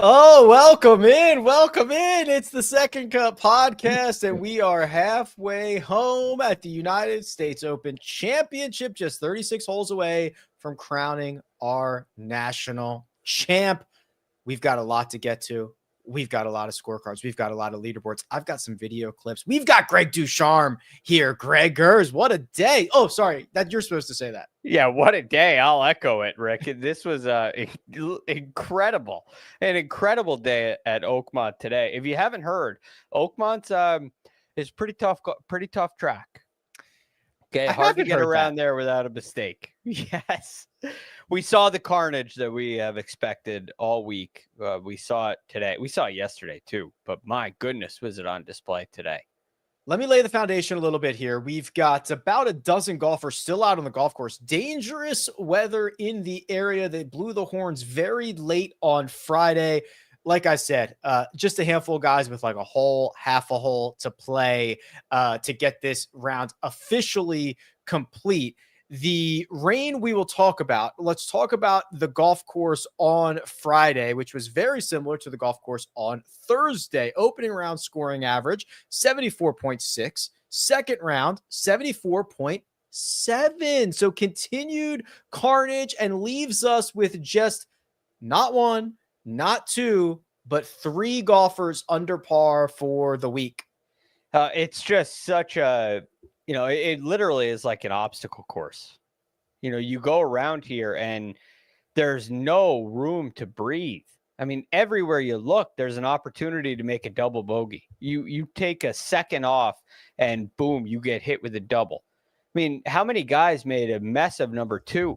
Oh, welcome in. Welcome in. It's the Second Cup podcast, and we are halfway home at the United States Open Championship, just 36 holes away from crowning our national champ. We've got a lot to get to. We've got a lot of scorecards. We've got a lot of leaderboards. I've got some video clips. We've got Greg DuCharme here. Gregers, what a day. Oh, sorry, that you're supposed to say that. Yeah, what a day. I'll echo it, Rick. This was incredible. An incredible day at Oakmont today. If you haven't heard, Oakmont is pretty tough track. Okay, hard to get around there without a mistake. Yes. We saw the carnage that we have expected all week. We saw it today. We saw it yesterday too, but my goodness, was it on display today. Let me lay the foundation a little bit here. We've got about a dozen golfers still out on the golf course. Dangerous weather in the area. They blew the horns very late on Friday. Like I said, just a handful of guys with like a hole, half a hole to play to get this round officially complete. The rain we will talk about. Let's talk about the golf course on Friday, which was very similar to the golf course on Thursday. Opening round scoring average, 74.6. Second round, 74.7. So continued carnage and leaves us with just not one, not two, but three golfers under par for the week. It's just such a... it literally is like an obstacle course. You go around here and there's no room to breathe. I mean, everywhere you look, there's an opportunity to make a double bogey. You take a second off and boom, you get hit with a double. I mean, how many guys made a mess of number two?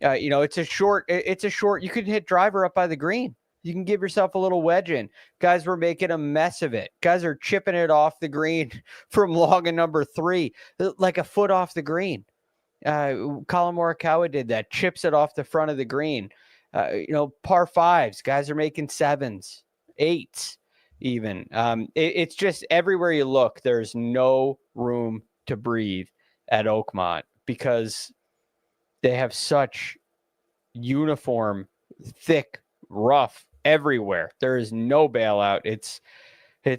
It's a short, you can hit driver up by the green. You can give yourself a little wedge in. Guys were making a mess of it. Guys are chipping it off the green from long and number three, like a foot off the green. Colin Morikawa did that, chips it off the front of the green. Par fives, guys are making sevens, eights even. It's just everywhere you look, there's no room to breathe at Oakmont because they have such uniform, thick, rough everywhere. There is no bailout. It's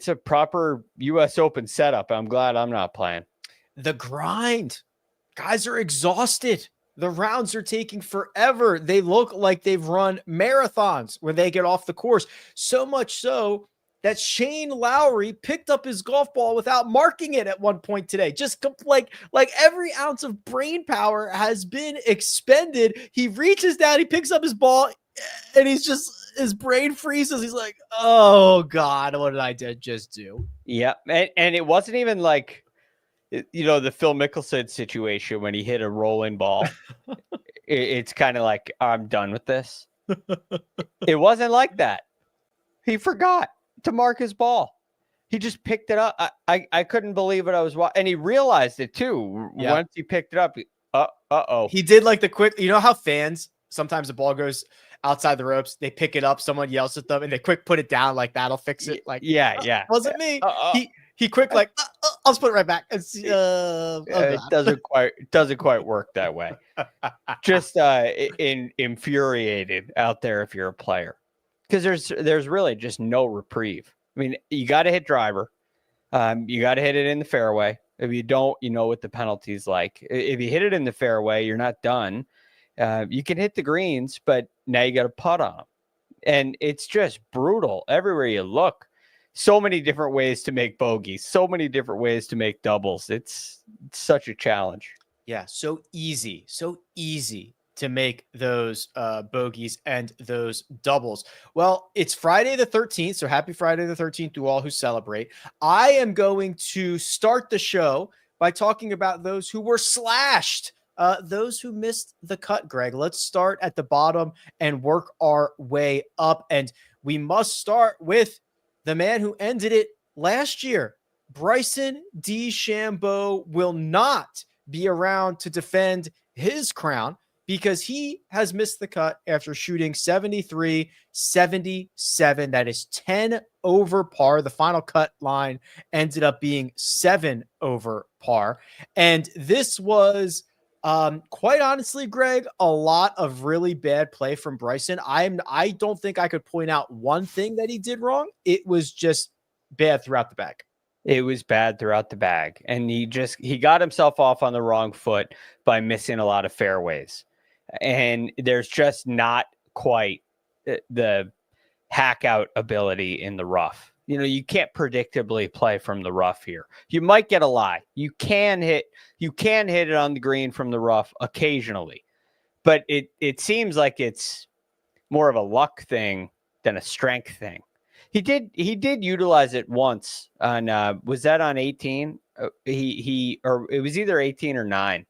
a proper US Open setup. I'm glad I'm not playing. The grind. Guys are exhausted. The rounds are taking forever. They look like they've run marathons when they get off the course. So much so that Shane Lowry picked up his golf ball without marking it at one point today. Just like every ounce of brain power has been expended. He reaches down, he picks up his ball, and his brain freezes. He's like, oh God, what did I just do? Yeah. And it wasn't even like, the Phil Mickelson situation when he hit a rolling ball. It's kind of like, I'm done with this. It wasn't like that. He forgot to mark his ball. He just picked it up. I couldn't believe what I was watching. And he realized it too. Yeah. Once he picked it up, uh-oh. He did like the quick, how fans, sometimes the ball goes outside the ropes, they pick it up, someone yells at them, and they quick put it down, like that'll fix it. Like, yeah. Wasn't me. He quick like, I'll just put it right back. It doesn't quite work that way. Just infuriated out there if you're a player, because there's really just no reprieve. I mean, you got to hit driver, you got to hit it in the fairway. If you don't, what the penalty's like. If you hit it in the fairway, you're not done. You can hit the greens, but now you got to putt on them, and it's just brutal everywhere you look. So many different ways to make bogeys, so many different ways to make doubles. It's such a challenge. Yeah, so easy to make those bogeys and those doubles. Well, it's Friday the 13th, so happy Friday the 13th to all who celebrate. I am going to start the show by talking about those who were slashed, those who missed the cut, Greg. Let's start at the bottom and work our way up, and we must start with the man who ended it last year. Bryson DeChambeau will not be around to defend his crown because he has missed the cut after shooting 73-77. That is 10 over par. The final cut line ended up being 7 over par. And this was Quite honestly, Greg, a lot of really bad play from Bryson. I don't think I could point out one thing that he did wrong. It was just bad throughout the bag. It was bad throughout the bag. And he got himself off on the wrong foot by missing a lot of fairways. And there's just not quite the hack out ability in the rough. You can't predictably play from the rough here. You might get a lie. You can hit it on the green from the rough occasionally. But it seems like it's more of a luck thing than a strength thing. He did utilize it once on was that on 18? Or it was either 18 or 9.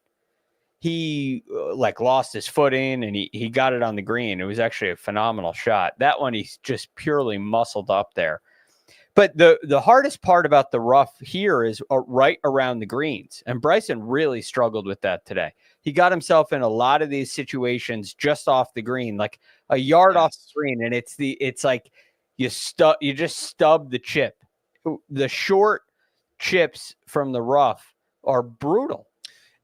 He lost his footing and he got it on the green. It was actually a phenomenal shot. That one he's just purely muscled up there. But the hardest part about the rough here is right around the greens. And Bryson really struggled with that today. He got himself in a lot of these situations just off the green, like a yard off the green. And it's like you just stub the chip. The short chips from the rough are brutal.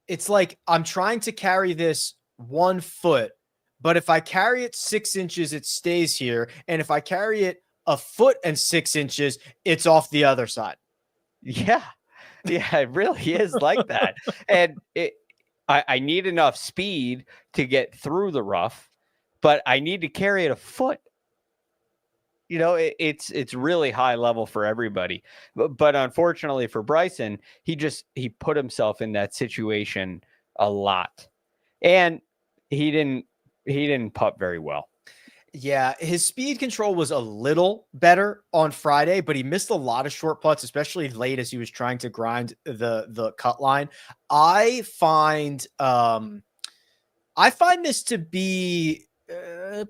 It's like I'm trying to carry this 1 foot, but if I carry it 6 inches, it stays here. And if I carry it a foot and 6 inches, it's off the other side. Yeah. Yeah, it really is like that. And I need enough speed to get through the rough, but I need to carry it a foot. It's really high level for everybody. But unfortunately for Bryson, he put himself in that situation a lot. And he didn't putt very well. Yeah, his speed control was a little better on Friday, but he missed a lot of short putts, especially late as he was trying to grind the cut line. I find this to be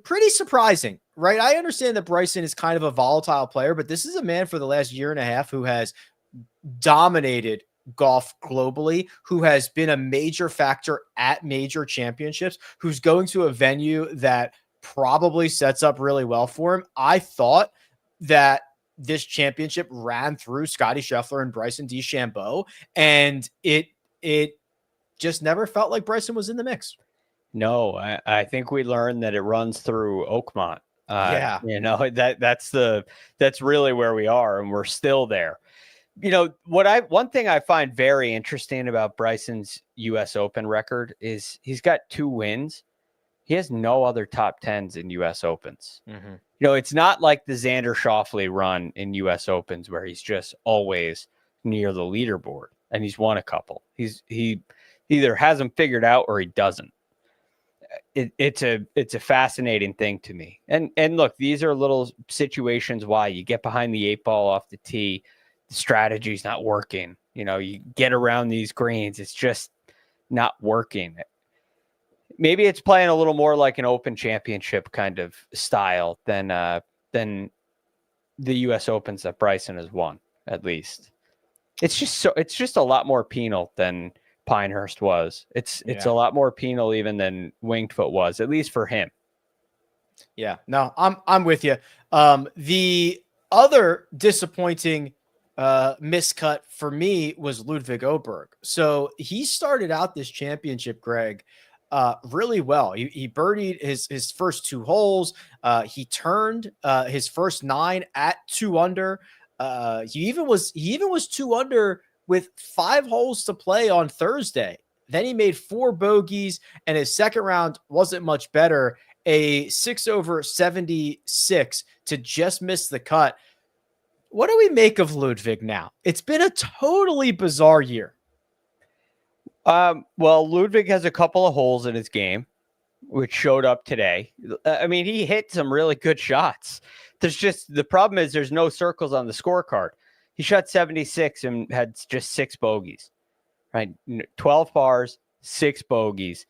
pretty surprising, right? I understand that Bryson is kind of a volatile player, but this is a man for the last year and a half who has dominated golf globally, who has been a major factor at major championships, who's going to a venue that probably sets up really well for him. I thought that this championship ran through Scottie Scheffler and Bryson DeChambeau, and it just never felt like Bryson was in the mix. No, I think we learned that it runs through Oakmont. Yeah. That's really where we are, and we're still there. One thing I find very interesting about Bryson's US Open record is he's got 2 wins. He has no other top 10s in US Opens. Mm-hmm. It's not like the Xander Schauffele run in US Opens where he's just always near the leaderboard and he's won a couple. He either has them figured out or he doesn't. It's a fascinating thing to me. And look, these are little situations why you get behind the 8 ball off the tee. The strategy's not working. You get around these greens. It's just not working. Maybe it's playing a little more like an Open Championship kind of style than the U.S. Opens that Bryson has won. At least it's just a lot more penal than Pinehurst was. It's a lot more penal even than Winged Foot was, at least for him. Yeah, no, I'm with you. The other disappointing miscut for me was Ludwig Åberg. So he started out this championship, Greg, really well. He birdied his first 2 holes. He turned his first 9 at 2 under. He even was 2 under with 5 holes to play on Thursday. Then he made 4 bogeys, and his second round wasn't much better. A 6 over 76 to just miss the cut. What do we make of Ludwig now? It's been a totally bizarre year. Well, Ludwig has a couple of holes in his game, which showed up today. I mean, he hit some really good shots. The problem is there's no circles on the scorecard. He shot 76 and had just 6 bogeys, right? 12 pars, 6 bogeys.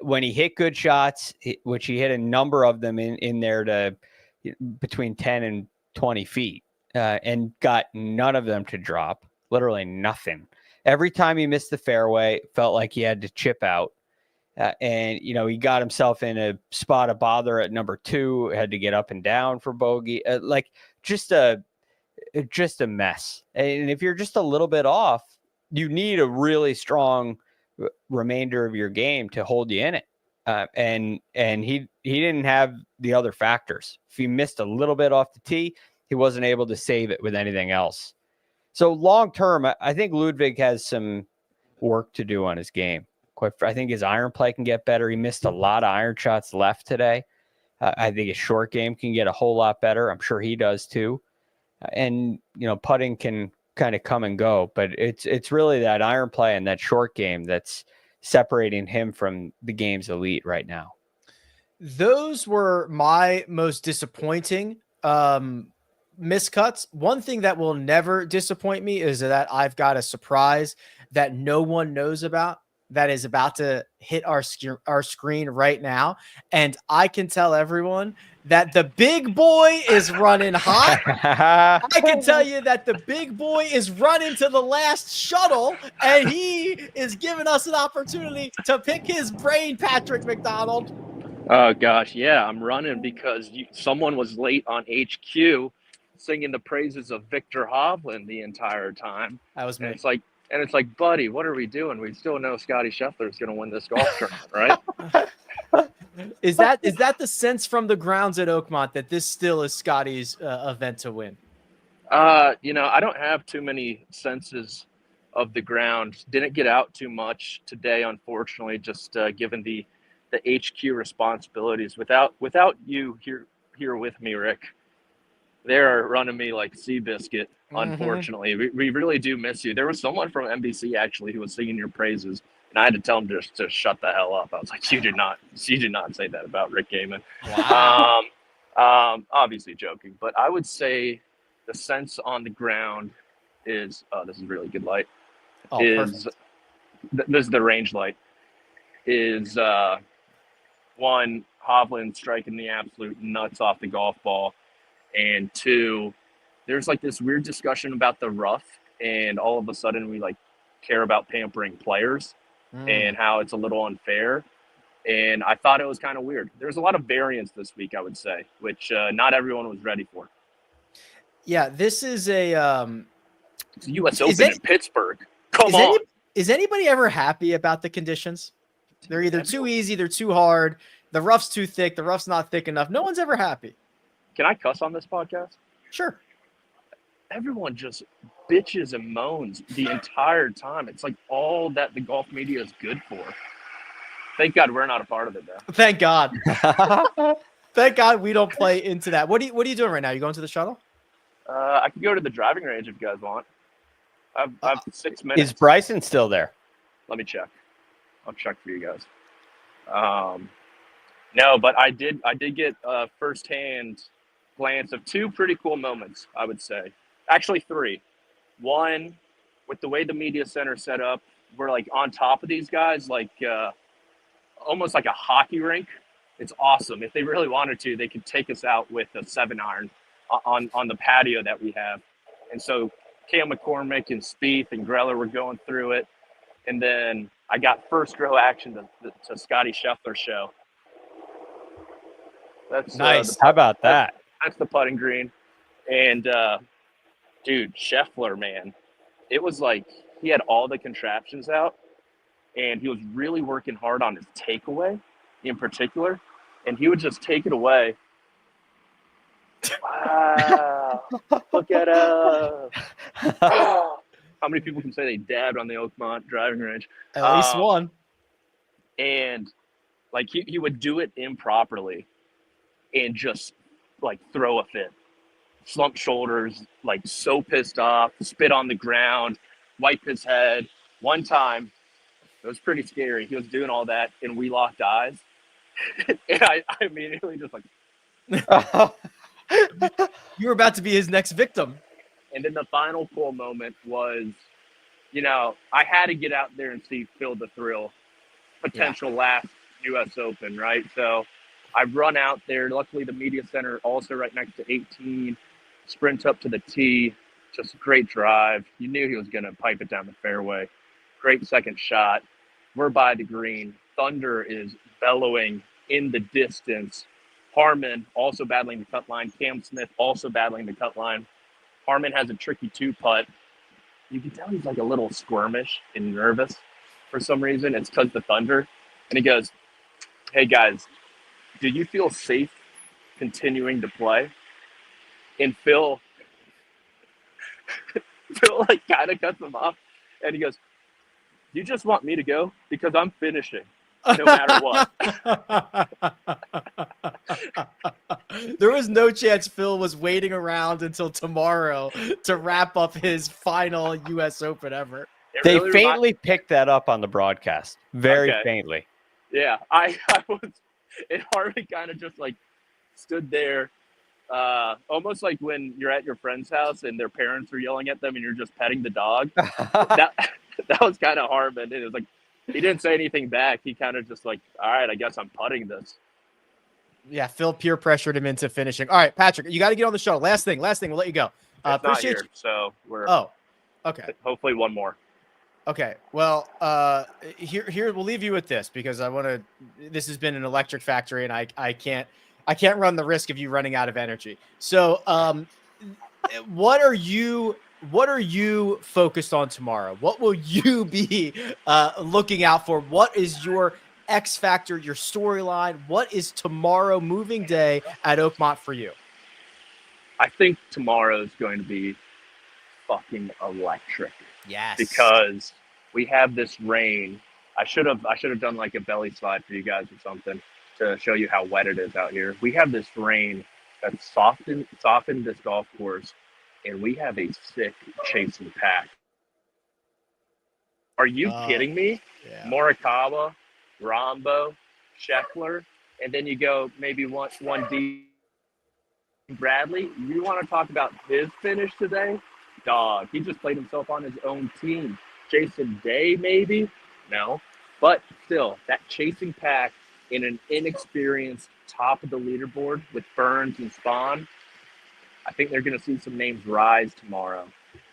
When he hit good shots, which he hit a number of them in there to between 10 and 20 feet, and got none of them to drop, literally nothing. Every time he missed the fairway, felt like he had to chip out. And, he got himself in a spot of bother at number 2, had to get up and down for bogey. Just a mess. And if you're just a little bit off, you need a really strong remainder of your game to hold you in it. And he didn't have the other factors. If he missed a little bit off the tee, he wasn't able to save it with anything else. So long term, I think Ludwig has some work to do on his game. I think his iron play can get better. He missed a lot of iron shots left today. I think his short game can get a whole lot better. I'm sure he does too. And putting can kind of come and go, but it's really that iron play and that short game that's separating him from the game's elite right now. Those were my most disappointing miscuts. One thing that will never disappoint me is that I've got a surprise that no one knows about that is about to hit our screen right now. And I can tell everyone that the big boy is running hot. I can tell you that the big boy is running to the last shuttle, and he is giving us an opportunity to pick his brain, Patrick McDonald. Oh, gosh, yeah, I'm running because someone was late on HQ singing the praises of Victor Hovland the entire time. That was me. And it's like, buddy, what are we doing? We still know Scotty Scheffler is going to win this golf tournament, right? Is that the sense from the grounds at Oakmont that this still is Scotty's event to win? I don't have too many senses of the ground. Didn't get out too much today, unfortunately, just given the HQ responsibilities. Without you here with me, Rick, they're running me like Seabiscuit, unfortunately. We really do miss you. There was someone from NBC actually who was singing your praises, and I had to tell him just to shut the hell up. I was like, you did not say that about Rick Gehman. Wow. Obviously joking, but I would say the sense on the ground is, this is really good light, this is the range light, is one, Hovland striking the absolute nuts off the golf ball. And two, there's like this weird discussion about the rough, and all of a sudden we like care about pampering players and how it's a little unfair. And I thought it was kind of weird. There's a lot of variance this week, I would say, which not everyone was ready for. Yeah, this is a it's U.S. Open in Pittsburgh. Come on. Is anybody ever happy about the conditions? They're either too easy, they're too hard, the rough's too thick, the rough's not thick enough. No one's ever happy. Can I cuss on this podcast? Sure. Everyone just bitches and moans the entire time. It's like all that the golf media is good for. Thank God we're not a part of it, though. Thank God. Thank God we don't play into that. What are you doing right now? You going to the shuttle? I could go to the driving range if you guys want. I have 6 minutes. Is Bryson still there? Let me check. I'll check for you guys. No, but I did get a firsthand glance of 2 pretty cool moments, I would say. Actually 3. One, with the way the media center set up, we're like on top of these guys, like almost like a hockey rink. It's awesome. If they really wanted to, they could take us out with a 7-iron on the patio that we have. And so Cam McCormick and Spieth and Greller were going through it. And then I got first row action to Scotty Scheffler's show. That's nice. How about that? That's the putting green. And dude, Scheffler, man, it was like he had all the contraptions out, and he was really working hard on his takeaway in particular, and he would just take it away. Wow, look at us. How many people can say they dabbed on the Oakmont driving range? At least one. And like he would do it improperly and just like throw a fit. Slump shoulders, like so pissed off, spit on the ground, wipe his head. One time, it was pretty scary. He was doing all that, and we locked eyes. And I immediately just like... You were about to be his next victim. And then the final cool moment was, I had to get out there and see Phil the Thrill, potential last U.S. Open, right? So I run out there. Luckily, the media center also right next to 18. Sprint up to the tee. Just great drive. You knew he was going to pipe it down the fairway. Great second shot. We're by the green. Thunder is bellowing in the distance. Harmon also battling the cut line. Cam Smith also battling the cut line. Harmon has a tricky 2-putt. You can tell he's like a little squirmish and nervous. for some reason. It's because the Thunder. And he goes, "Hey guys, do you feel safe continuing to play?" And Phil like kind of cuts him off, and he goes, "You just want me to go because I'm finishing, no matter what." There was no chance Phil was waiting around until tomorrow to wrap up his final U.S. Open ever. They really faintly picked that up on the broadcast, very faintly. Yeah, I was. And Harvey kind of just like stood there, almost like when you're at your friend's house and their parents are yelling at them and you're just petting the dog. That was kind of Harmon. It was like he didn't say anything back. He kind of just like, all right, I guess I'm putting this. Yeah, Phil peer pressured him into finishing. All right, Patrick, you got to get on the shuttle. Last thing, we'll let you go. Appreciate not here, so we're. Oh, okay. Hopefully one more. Okay, well, here we'll leave you with this because I want to. This has been an electric factory, and I can't run the risk of you running out of energy. So, what are you focused on tomorrow? What will you be looking out for? What is your X factor, your storyline? What is tomorrow moving day at Oakmont for you? I think tomorrow is going to be fucking electric. Yes. Because we have this rain. I should have done like a belly slide for you guys or something to show you how wet it is out here. We have this rain that's softened this golf course, and we have a sick chasing pack. Are you kidding me? Yeah. Morikawa, Rombo, Scheffler, and then you go maybe one D. Bradley. You want to talk about his finish today? Dog, he just played himself on his own team. Jason Day, maybe? No. But still, that chasing pack in an inexperienced top of the leaderboard with Burns and Spahn, I think they're going to see some names rise tomorrow,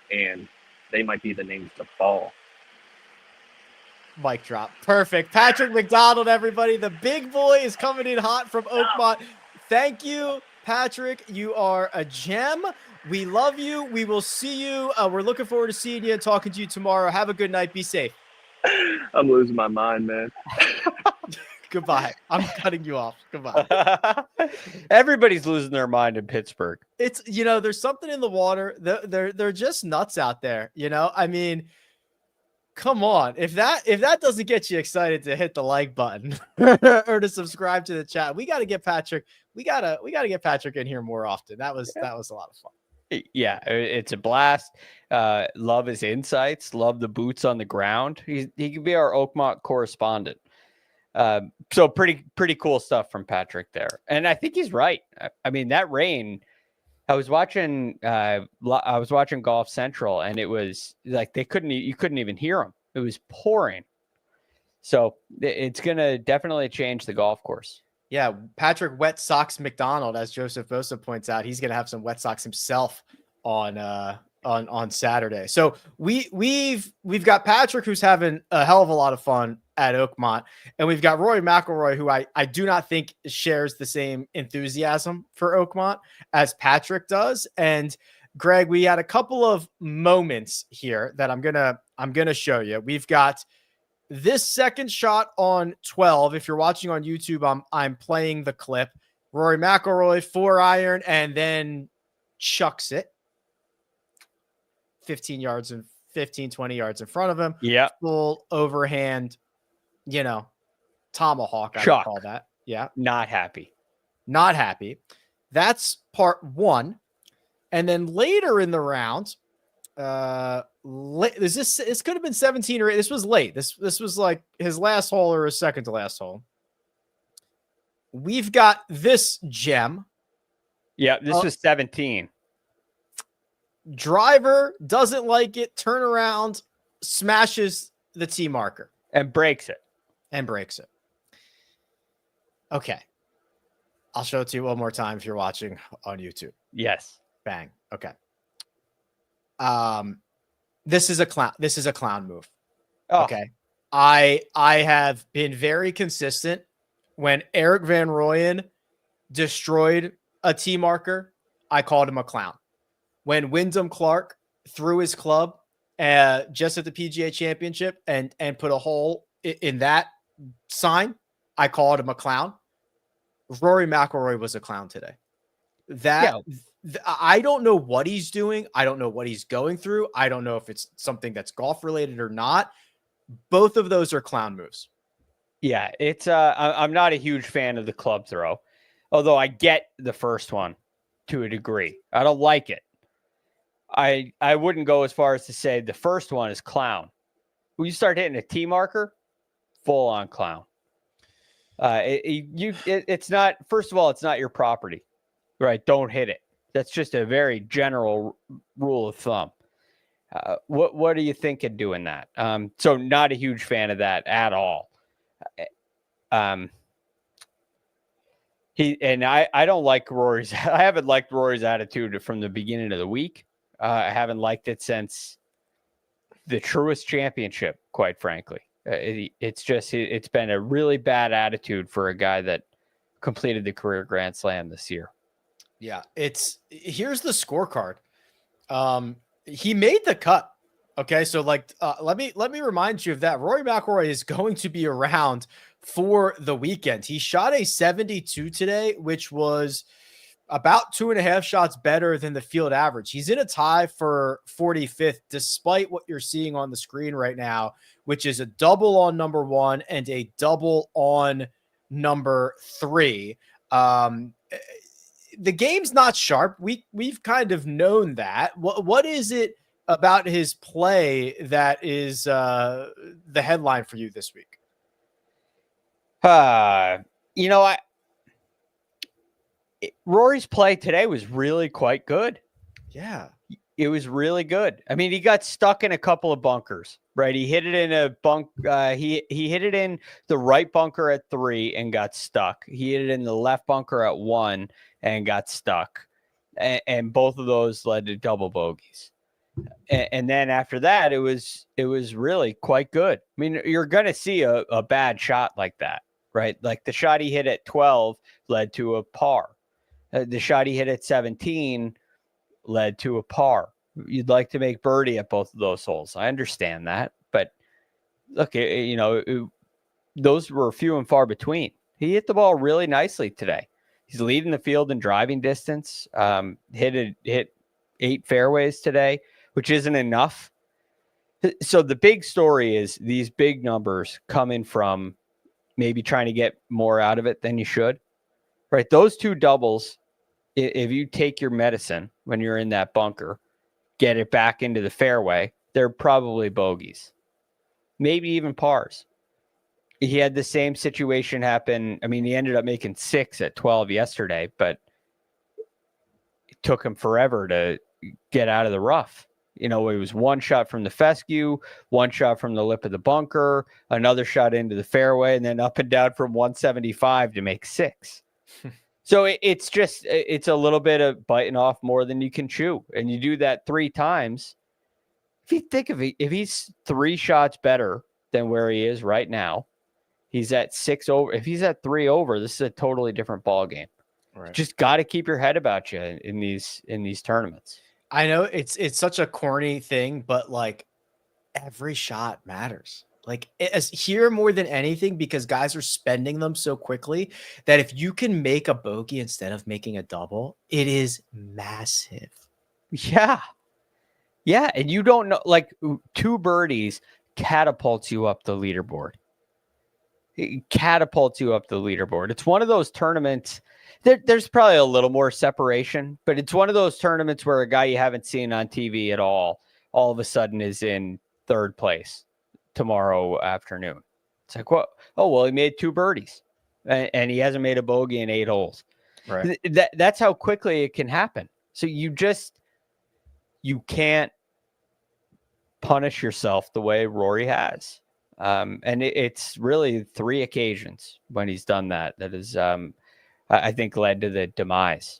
and they might be the names to fall. Mic drop. Perfect. Patrick McDonald, everybody. The big boy is coming in hot from Oakmont. Thank you, Patrick. You are a gem. We love you. We will see you. We're looking forward to seeing you and talking to you tomorrow. Have a good night. Be safe. I'm losing my mind, man. Goodbye. I'm cutting you off. Goodbye. Everybody's losing their mind in Pittsburgh. It's, there's something in the water. They're just nuts out there. I mean, come on. If that doesn't get you excited to hit the like button or to subscribe to the chat, we got to get Patrick. We gotta get Patrick in here more often. That was a lot of fun. Yeah, it's a blast. Love his insights. Love the boots on the ground. He could be our Oakmont correspondent. So pretty cool stuff from Patrick there. And I think he's right. I mean, that rain. I was watching Golf Central, and it was like you couldn't even hear him. It was pouring. So it's gonna definitely change the golf course. Yeah, Patrick Wet Socks McDonald, as Joseph Bosa points out, he's going to have some wet socks himself on Saturday. So we've got Patrick, who's having a hell of a lot of fun at Oakmont, and we've got Rory McIlroy, who I do not think shares the same enthusiasm for Oakmont as Patrick does. And Greg, we had a couple of moments here that I'm gonna show you. We've got this second shot on 12. If you're watching on YouTube, I'm playing the clip. Rory McIlroy 4-iron and then chucks it 20 yards in front of him. Yeah. Full overhand, tomahawk, I would call that. Yeah. Not happy. That's part one. And then later in the round, this could have been 17 or this was late. This was like his last hole or his second to last hole. We've got this gem. Yeah, this was 17. Driver doesn't like it. Turn around, smashes the tee marker and breaks it. Okay, I'll show it to you one more time if you're watching on YouTube. Yes. Bang. Okay. This is a clown move. Oh. Okay. I have been very consistent. When Eric Van Rooyen destroyed a tee marker, I called him a clown. When Wyndham Clark threw his club just at the PGA Championship and put a hole in that sign, I called him a clown. Rory McIlroy was a clown today. I don't know what he's doing. I don't know what he's going through. I don't know if it's something that's golf related or not. Both of those are clown moves. Yeah, it's I'm not a huge fan of the club throw, although I get the first one to a degree. I don't like it. I wouldn't go as far as to say the first one is clown. When you start hitting a tee marker, full on clown. It's not. First of all, it's not your property, right? Don't hit it. That's just a very general rule of thumb. What are you thinking doing that? So not a huge fan of that at all. I don't like Rory's. I haven't liked Rory's attitude from the beginning of the week. I haven't liked it since the Truist Championship, quite frankly. It's been a really bad attitude for a guy that completed the career Grand Slam this year. Yeah, here's the scorecard. He made the cut. Okay, so let me remind you of that. Rory McIlroy is going to be around for the weekend. He shot a 72 today, which was about 2.5 shots better than the field average. He's in a tie for 45th, despite what you're seeing on the screen right now, which is a double on number 1 and a double on number 3. The game's not sharp. We've kind of known that. What is it about his play that is the headline for you this week? Rory's play today was really quite good. Yeah. It was really good. I mean, he got stuck in a couple of bunkers, right? He hit it in a bunk. He hit it in the right bunker at 3 and got stuck. He hit it in the left bunker at 1 and got stuck. And both of those led to double bogeys. And then after that, it was really quite good. I mean, you're going to see a bad shot like that, right? Like the shot he hit at 12 led to a par. The shot he hit at 17 led to a par. You'd like to make birdie at both of those holes. I understand that. But look, those were few and far between. He hit the ball really nicely today. He's leading the field in driving distance. Hit 8 fairways today, which isn't enough. So the big story is these big numbers coming from maybe trying to get more out of it than you should, right? Those 2 doubles, if you take your medicine when you're in that bunker, get it back into the fairway, they're probably bogeys, maybe even pars. He had the same situation happen. I mean, he ended up making 6 at 12 yesterday, but it took him forever to get out of the rough. It was 1 shot from the fescue, 1 shot from the lip of the bunker, another shot into the fairway, and then up and down from 175 to make 6. So it's a little bit of biting off more than you can chew. And you do that 3 times. If you think of it, if he's 3 shots better than where he is right now, he's at 6 over. If he's at 3 over, this is a totally different ball game. Right. Just got to keep your head about you in these tournaments. I know it's such a corny thing, but like every shot matters. Like as here more than anything, because guys are spending them so quickly that if you can make a bogey instead of making a double, it is massive. Yeah. Yeah. And you don't know, like 2 birdies catapults you up the leaderboard. It catapults you up the leaderboard. It's one of those tournaments. There's probably a little more separation, but it's one of those tournaments where a guy you haven't seen on TV at all of a sudden is in 3rd place tomorrow afternoon. It's like, what? Oh, well, he made 2 birdies and he hasn't made a bogey in 8 holes. Right. That's how quickly it can happen. So you can't punish yourself the way Rory has. And it's really 3 occasions when he's done that is, I think, led to the demise.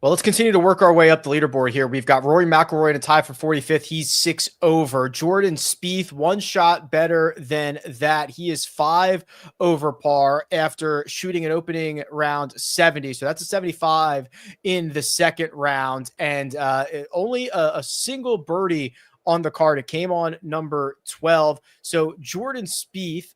Well, let's continue to work our way up the leaderboard here. We've got Rory McIlroy in a tie for 45th. He's 6 over. Jordan Spieth, 1 shot better than that. He is 5 over par after shooting an opening round 70. So that's a 75 in the second round. And only a single birdie on the card. It came on number 12. So Jordan Spieth,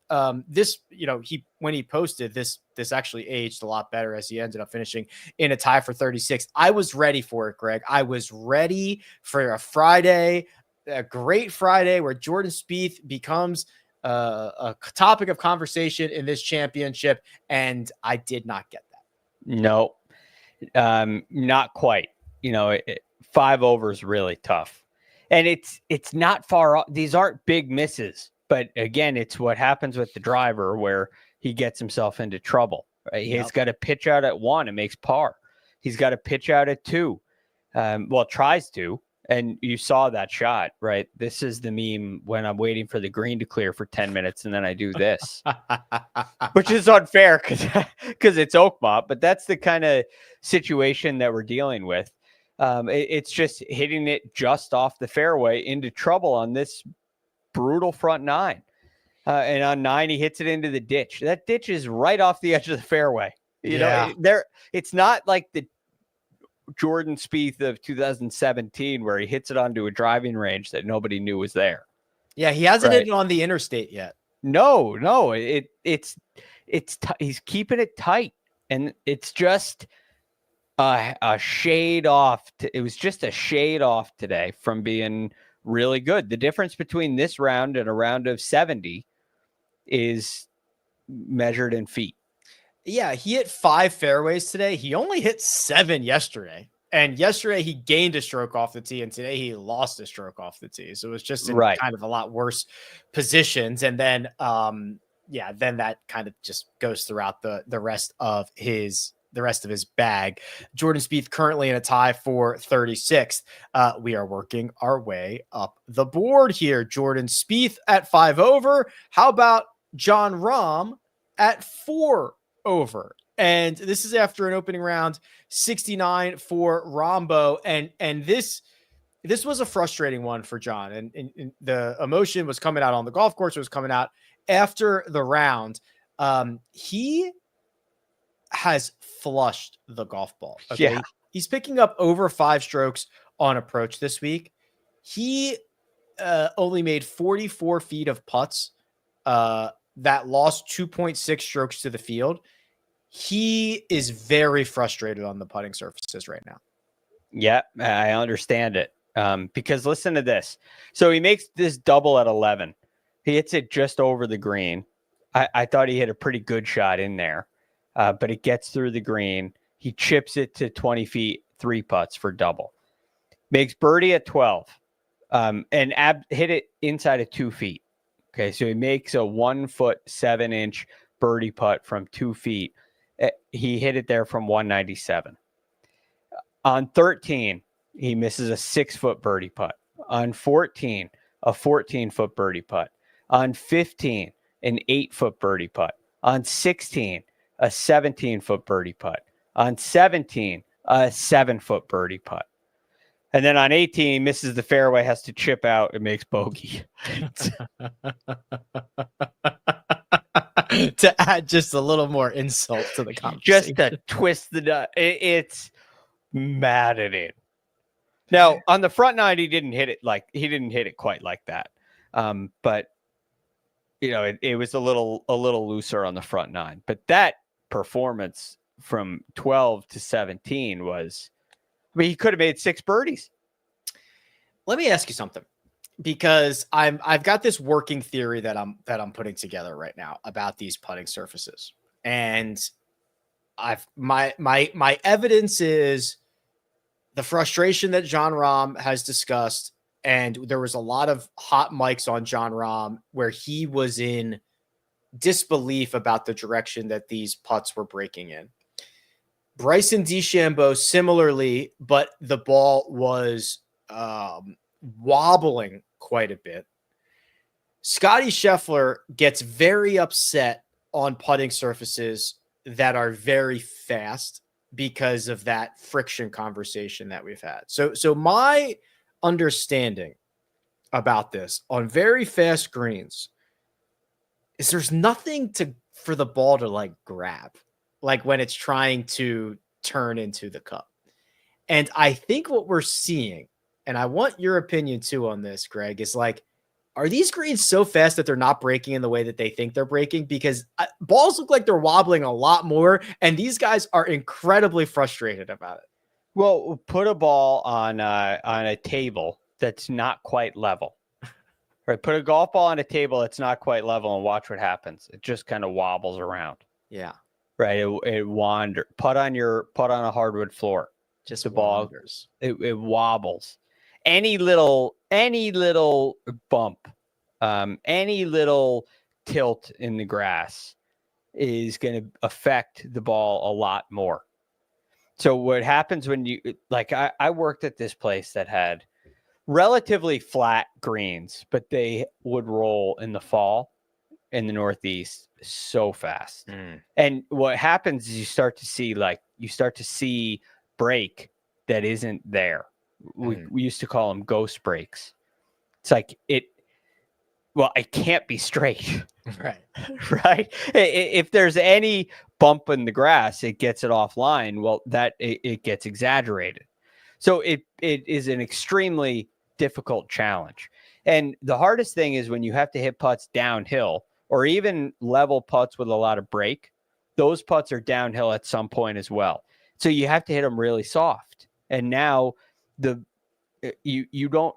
when he posted this actually aged a lot better as he ended up finishing in a tie for 36. I was ready for it, Greg. I was ready for a Friday, a great Friday where Jordan Spieth becomes a topic of conversation in this championship, and I did not get that. No, not quite. 5 over is really tough, and it's not far off. These aren't big misses, but again, it's what happens with the driver where he gets himself into trouble. Right? Yep. He's got to pitch out at 1 and makes par. He's got to pitch out at 2. Tries to. And you saw that shot, right? This is the meme when I'm waiting for the green to clear for 10 minutes and then I do this, which is unfair because it's Oakmont, but that's the kind of situation that we're dealing with. It's just hitting it just off the fairway into trouble on this brutal front 9. And on 9, he hits it into the ditch. That ditch is right off the edge of the fairway. It's not like the Jordan Spieth of 2017 where he hits it onto a driving range that nobody knew was there. Yeah, he hasn't hit it on the interstate yet. No, he's keeping it tight, and it's just a shade off. It was just a shade off today from being really good. The difference between this round and a round of 70 is measured in feet. Yeah, he hit 5 fairways today. He only hit 7 yesterday. And yesterday he gained a stroke off the tee, and today he lost a stroke off the tee. So it was just in kind of a lot worse positions. And then, then that kind of just goes throughout the rest of his bag. Jordan Spieth currently in a tie for 36th. We are working our way up the board here. Jordan Spieth at 5 over. How about Jon Rahm at 4 over? And this is after an opening round 69 for Rombo. And this was a frustrating one for John. And the emotion was coming out on the golf course. It was coming out after the round. He has flushed the golf ball. Okay. Yeah. He's picking up over 5 strokes on approach this week. He only made 44 feet of putts that lost 2.6 strokes to the field. He is very frustrated on the putting surfaces right now. Yeah, I understand it. Because listen to this. So he makes this double at 11. He hits it just over the green. I thought he hit a pretty good shot in there, but it gets through the green. He chips it to 20 feet, 3 putts for double. Makes birdie at 12, and hit it inside of 2 feet. Okay, so he makes a 1'7" birdie putt from 2 feet. He hit it there from 197. On 13, he misses a 6-foot birdie putt. On 14, a 14-foot birdie putt. On 15, an 8-foot birdie putt. On 16, a 17-foot birdie putt. On 17, a 7-foot birdie putt. And then on 18, he misses the fairway, has to chip out, and makes bogey. To add just a little more insult to the conversation. Just to twist the nut. It's maddening. Now, on the front 9, he didn't hit it quite like that. But it was a little looser on the front 9. But that performance from 12 to 17 was, he could have made 6 birdies. Let me ask you something, because I've got this working theory that I'm putting together right now about these putting surfaces. And my evidence is the frustration that Jon Rahm has discussed. And there was a lot of hot mics on Jon Rahm where he was in disbelief about the direction that these putts were breaking in. Bryson DeChambeau similarly, but the ball was wobbling quite a bit. Scotty Scheffler gets very upset on putting surfaces that are very fast because of that friction conversation that we've had. So my understanding about this on very fast greens is there's nothing for the ball to like grab, like when it's trying to turn into the cup. And I think what we're seeing and I want your opinion too on this, Greg, is like, are these greens so fast that they're not breaking in the way that they think they're breaking? Because balls look like they're wobbling a lot more, and these guys are incredibly frustrated about it. Well, put a ball on a table that's not quite level. Right, put a golf ball on a table that's not quite level and watch what happens. It just kind of wobbles around. Yeah. Right, it wanders. Put on a hardwood floor. Just the ball wanders. It wobbles. Any little bump, any little tilt in the grass is going to affect the ball a lot more. So what happens when you, like, I worked at this place that had relatively flat greens, but they would roll in the fall in the Northeast so fast. And what happens is you start to see break that isn't there. We used to call them ghost breaks. It's like it can't be straight. Right. Right. If there's any bump in the grass, it gets it offline. Well, it gets exaggerated. So it is an extremely difficult challenge. And the hardest thing is when you have to hit putts downhill or even level putts with a lot of break. Those putts are downhill at some point as well. So you have to hit them really soft. And now you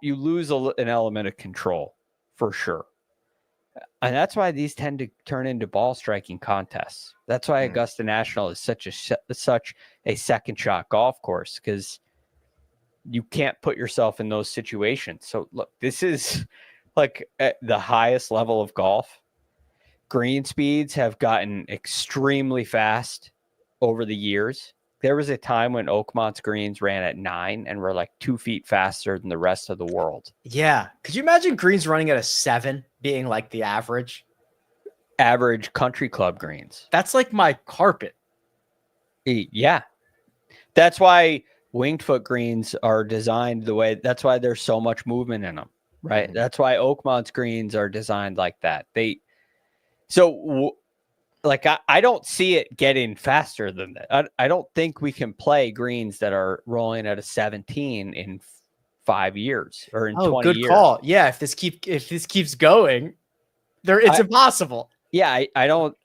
lose an element of control for sure. And that's why these tend to turn into ball striking contests. That's why Augusta National is such a second shot golf course, because you can't put yourself in those situations. So look, this is like at the highest level of golf. Green speeds have gotten extremely fast over the years. There was a time when Oakmont's greens ran at 9 and were like 2 feet faster than the rest of the world. Yeah. Could you imagine greens running at a 7 being like the average? Average country club greens. That's like my carpet. Yeah. That's why winged foot greens are designed the way. That's why there's so much movement in them, right? That's why Oakmont's greens are designed like that. I don't see it getting faster than that. I don't think we can play greens that are rolling at a 17 in 5 years or in 20 years. Good call. Yeah, if this keeps going, it's impossible. Yeah, I don't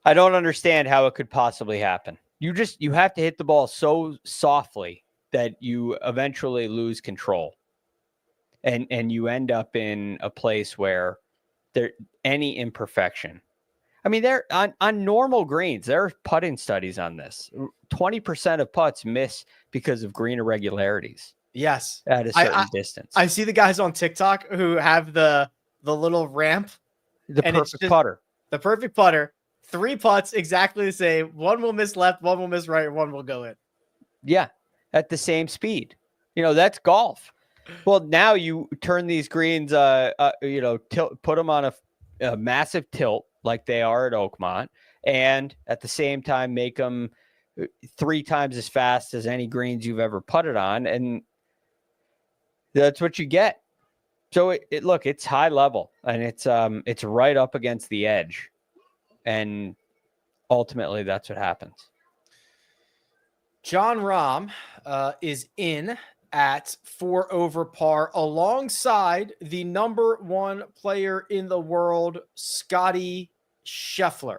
understand how it could possibly happen. You have to hit the ball so softly that you eventually lose control. And you end up in a place where any imperfection. I mean, they're on normal greens. There are putting studies on this. 20% of putts miss because of green irregularities. Yes, at a certain distance. I see the guys on TikTok who have the little ramp, the perfect putter. The perfect putter. 3 putts exactly the same. One will miss left, one will miss right, and one will go in. Yeah, at the same speed. That's golf. Well, now you turn these greens, put them on a massive tilt like they are at Oakmont, and at the same time make them 3 times as fast as any greens you've ever putted on, and that's what you get. So it's high level, and it's right up against the edge, and ultimately that's what happens. Jon Rahm is in at 4 over par alongside the number 1 player in the world, Scotty Scheffler.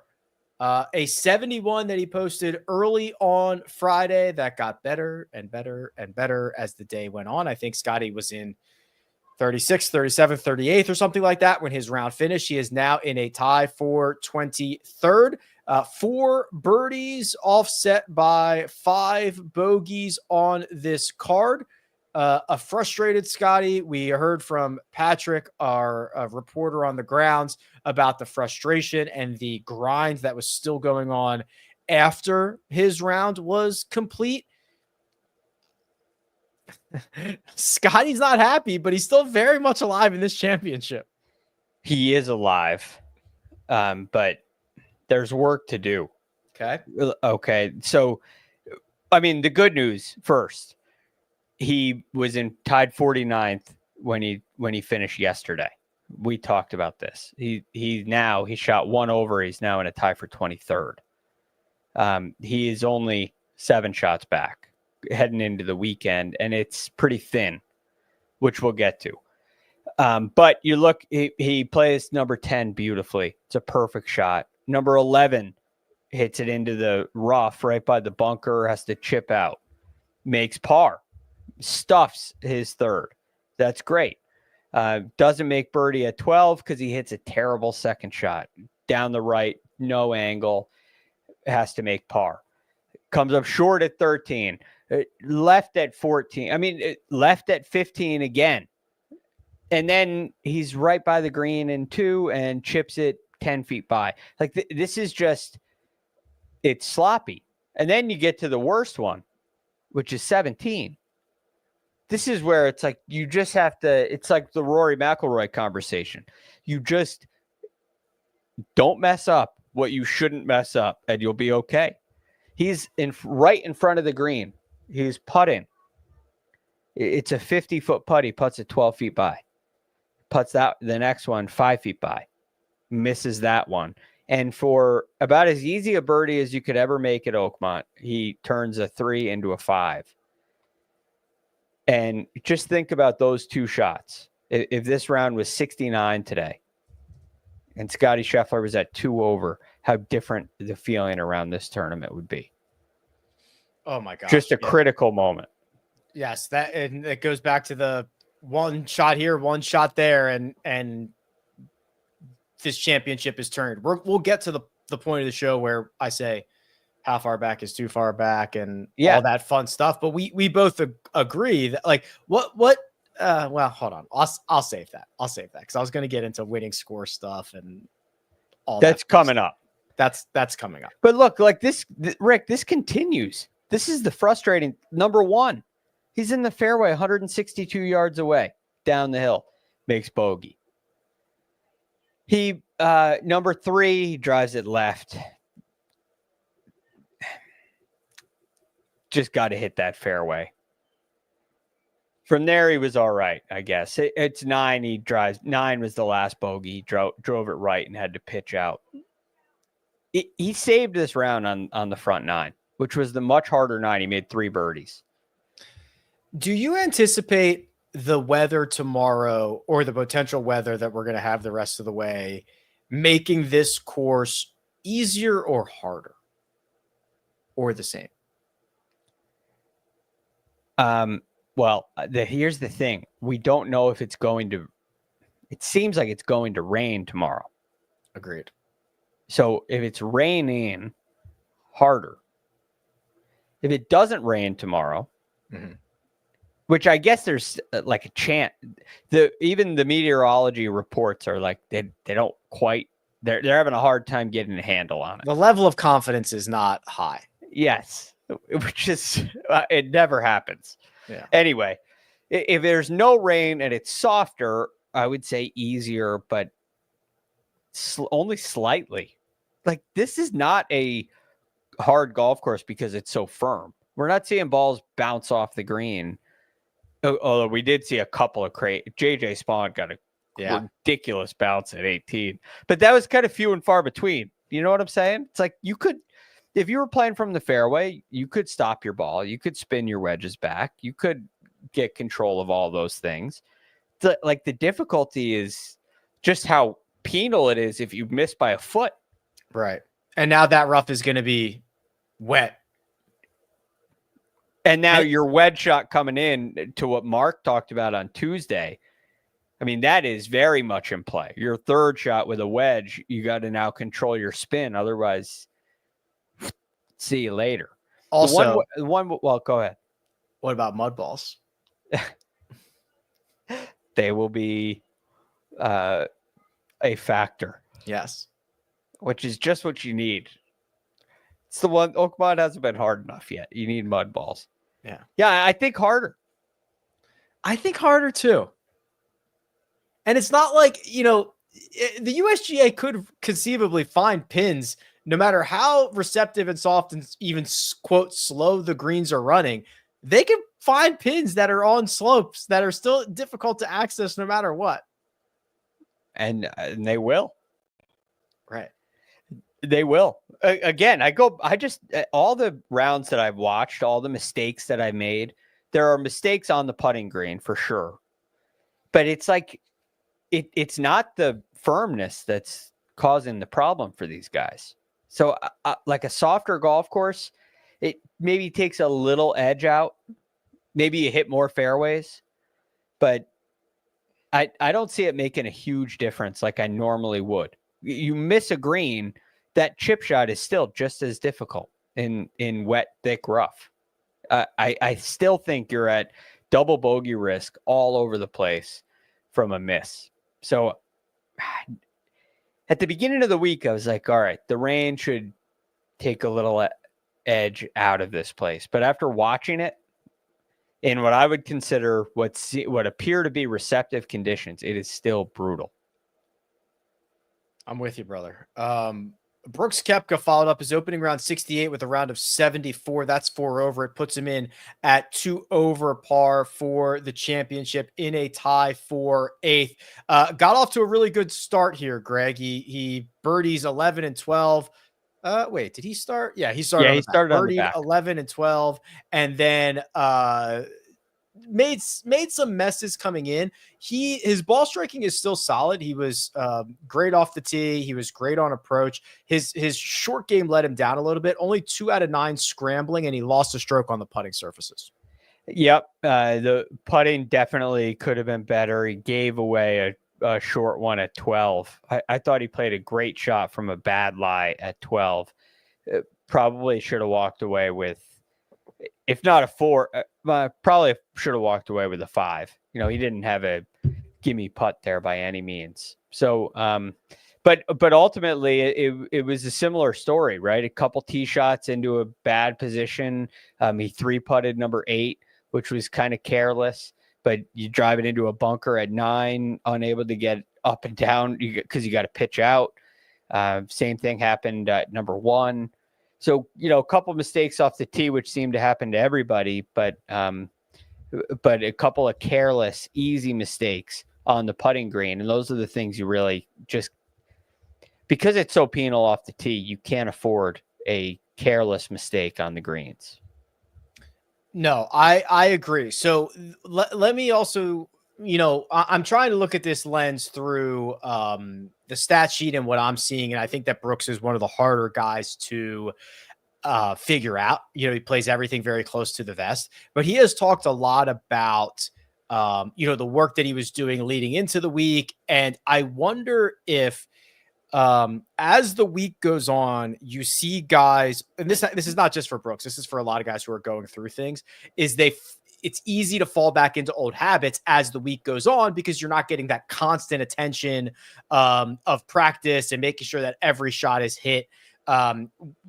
A 71 that he posted early on Friday that got better and better and better as the day went on. I think Scotty was in 36th, 37th, 38th or something like that when his round finished. He is now in a tie for 23rd. 4 birdies offset by 5 bogeys on this card. A frustrated Scotty. We heard from Patrick, our reporter on the grounds, about the frustration and the grind that was still going on after his round was complete. Scotty's not happy, but he's still very much alive in this championship. He is alive, but there's work to do. Okay. So, I mean, the good news first. He was tied 49th when he finished yesterday. We talked about this. He shot 1 over. He's now in a tie for 23rd. He is only 7 shots back heading into the weekend, and it's pretty thin, which we'll get to. But you look, he plays number 10 beautifully. It's a perfect shot. Number 11 hits it into the rough right by the bunker, has to chip out, makes par, stuffs his third. That's great. Doesn't make birdie at 12 because he hits a terrible second shot down the right, no angle, has to make par. Comes up short at 13, left at 14. I mean, left at 15 again. And then he's right by the green in 2 and chips it 10 feet by. Like this is just, it's sloppy. And then you get to the worst one, which is 17. This is where it's like, you just have to, it's like the Rory McIlroy conversation. You just don't mess up what you shouldn't mess up and you'll be okay. He's right in front of the green. He's putting. It's a 50-foot putt. He putts it 12 feet by. Putts that the next one 5 feet by. Misses that one. And for about as easy a birdie as you could ever make at Oakmont, he turns a 3 into a 5. And just think about those 2 shots. If this round was 69 today and Scottie Scheffler was at 2 over, how different the feeling around this tournament would be. Oh my gosh. Just a critical moment. Yes, and it goes back to the one shot here, one shot there, and this championship is turned. We'll get to the point of the show where I say how far back is too far back and all that fun stuff. But we both agree that like well, hold on. I'll save that. Because I was going to get into winning score stuff and all that's coming up. That's coming up. But look, like Rick, this continues. This is the frustrating number 1. He's in the fairway 162 yards away down the hill, makes bogey. He number 3, he drives it left. Just got to hit that fairway. From there, he was all right, I guess. It's 9. He drives 9 was the last bogey. He drove it right and had to pitch out. He saved this round on the front 9, which was the much harder 9. He made 3 birdies. Do you anticipate the weather tomorrow or the potential weather that we're going to have the rest of the way making this course easier or harder or the same? Well, here's the thing. We don't know if it seems like it's going to rain tomorrow. Agreed. So if it's raining, harder. If it doesn't rain tomorrow, which I guess there's like a chance, even the meteorology reports are like, they don't quite, they're having a hard time getting a handle on it. The level of confidence is not high. Yes. Which is, it never happens. Yeah. Anyway, if there's no rain and it's softer, I would say easier, but only slightly. Like, this is not a hard golf course because it's so firm. We're not seeing balls bounce off the green. Although we did see a couple of JJ Spawn got a ridiculous bounce at 18, but that was kind of few and far between. You know what I'm saying? It's like you could, if you were playing from the fairway, you could stop your ball. You could spin your wedges back. You could get control of all those things. The difficulty is just how penal it is if you miss by a foot. Right. And now that rough is going to be wet. And now your wedge shot coming in to what Mark talked about on Tuesday. I mean, that is very much in play. Your third shot with a wedge, you got to now control your spin. Otherwise, see you later. Also, well, go ahead. What about mud balls? They will be a factor. Yes. Which is just what you need. It's the one. Oakmont hasn't been hard enough yet. You need mud balls. Yeah. Yeah, I think harder. I think harder too. And it's not like, the USGA could conceivably find pins, no matter how receptive and soft and even, quote, slow the greens are running. They can find pins that are on slopes that are still difficult to access no matter what. And they will. Right. They will. again, all the rounds that I've watched, all the mistakes that I made, there are mistakes on the putting green for sure. But it's like, it's not the firmness that's causing the problem for these guys. So like a softer golf course, it maybe takes a little edge out. Maybe you hit more fairways, but I don't see it making a huge difference like I normally would. You miss a green, that chip shot is still just as difficult in wet, thick rough. I still think you're at double bogey risk all over the place from a miss. So at the beginning of the week, I was like, all right, the rain should take a little edge out of this place. But after watching it in what I would consider what appear to be receptive conditions, it is still brutal. I'm with you, brother. Brooks Koepka followed up his opening round 68 with a round of 74. That's 4 over. It puts him in at 2 over par for the championship in a tie for 8th. Got off to a really good start here, Greg. He birdies 11 and 12. Wait, did he start? Yeah, he started. Yeah, he started on the birdied back. 11 and 12, and then made some messes coming in. His ball striking is still solid. He was great off the tee. He was great on approach. His short game let him down a little bit. Only 2 out of 9 scrambling, and he lost a stroke on the putting surfaces. Yep, the putting definitely could have been better. He gave away a short one at 12. I thought he played a great shot from a bad lie at 12. Probably should have walked away with, if not a 4, probably should have walked away with a 5. You know, he didn't have a gimme putt there by any means. So, but ultimately it was a similar story, right? A couple tee shots into a bad position. He 3-putted number 8, which was kind of careless. But you drive it into a bunker at 9, unable to get up and down because you got to pitch out. Same thing happened at number 1. So, you know, a couple mistakes off the tee, which seemed to happen to everybody, but a couple of careless, easy mistakes on the putting green. And those are the things you really just, because it's so penal off the tee, you can't afford a careless mistake on the greens. No, I agree. So let me also, you know, I'm trying to look at this lens through the stat sheet and what I'm seeing. And I think that Brooks is one of the harder guys to figure out. You know, he plays everything very close to the vest, but he has talked a lot about, you know, the work that he was doing leading into the week. And I wonder if, as the week goes on, you see guys, and this is not just for Brooks, this is for a lot of guys who are going through things, it's easy to fall back into old habits as the week goes on because you're not getting that constant attention of practice and making sure that every shot is hit,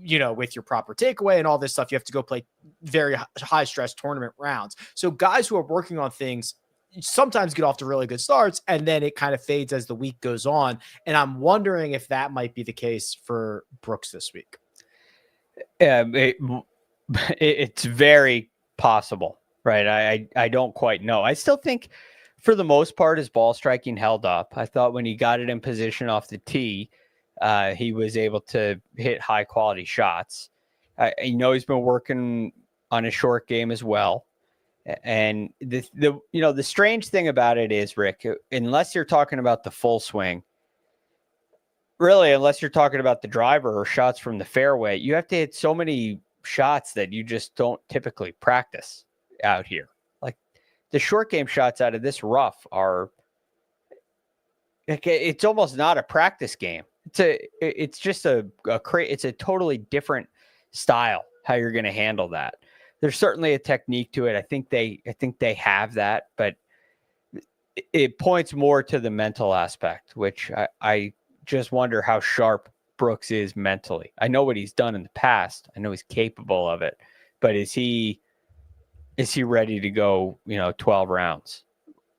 you know, with your proper takeaway and all this stuff. You have to go play very high stress tournament rounds. So guys who are working on things sometimes get off to really good starts, and then it kind of fades as the week goes on. And I'm wondering if that might be the case for Brooks this week. It's very possible, right? I don't quite know. I still think for the most part, his ball striking held up. I thought when he got it in position off the tee, he was able to hit high quality shots. You know, he's been working on his short game as well. And the strange thing about it is, Rick, unless you're talking about the full swing, really, unless you're talking about the driver or shots from the fairway, you have to hit so many shots that you just don't typically practice out here. Like the short game shots out of this rough are, it's almost not a practice game. It's just it's a totally different style how you're going to handle that. There's certainly a technique to it. I think they have that, but it points more to the mental aspect, which I just wonder how sharp Brooks is mentally. I know what he's done in the past. I know he's capable of it, but is he ready to go, 12 rounds,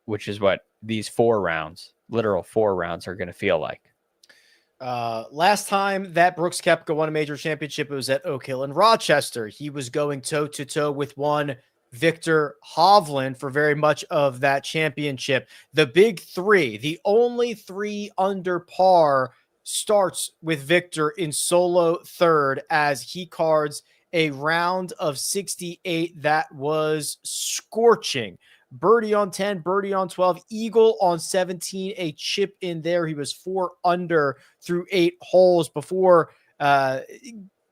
which is what these 4 rounds, literal 4 rounds, are going to feel like. Last time that Brooks Koepka won a major championship, it was at Oak Hill in Rochester. He was going toe to toe with one Victor Hovland for very much of that championship. The big 3, the only 3 under par starts with Victor in solo third as he cards a round of 68 that was scorching. Birdie on 10, birdie on 12, eagle on 17, a chip in there. He was 4 under through 8 holes before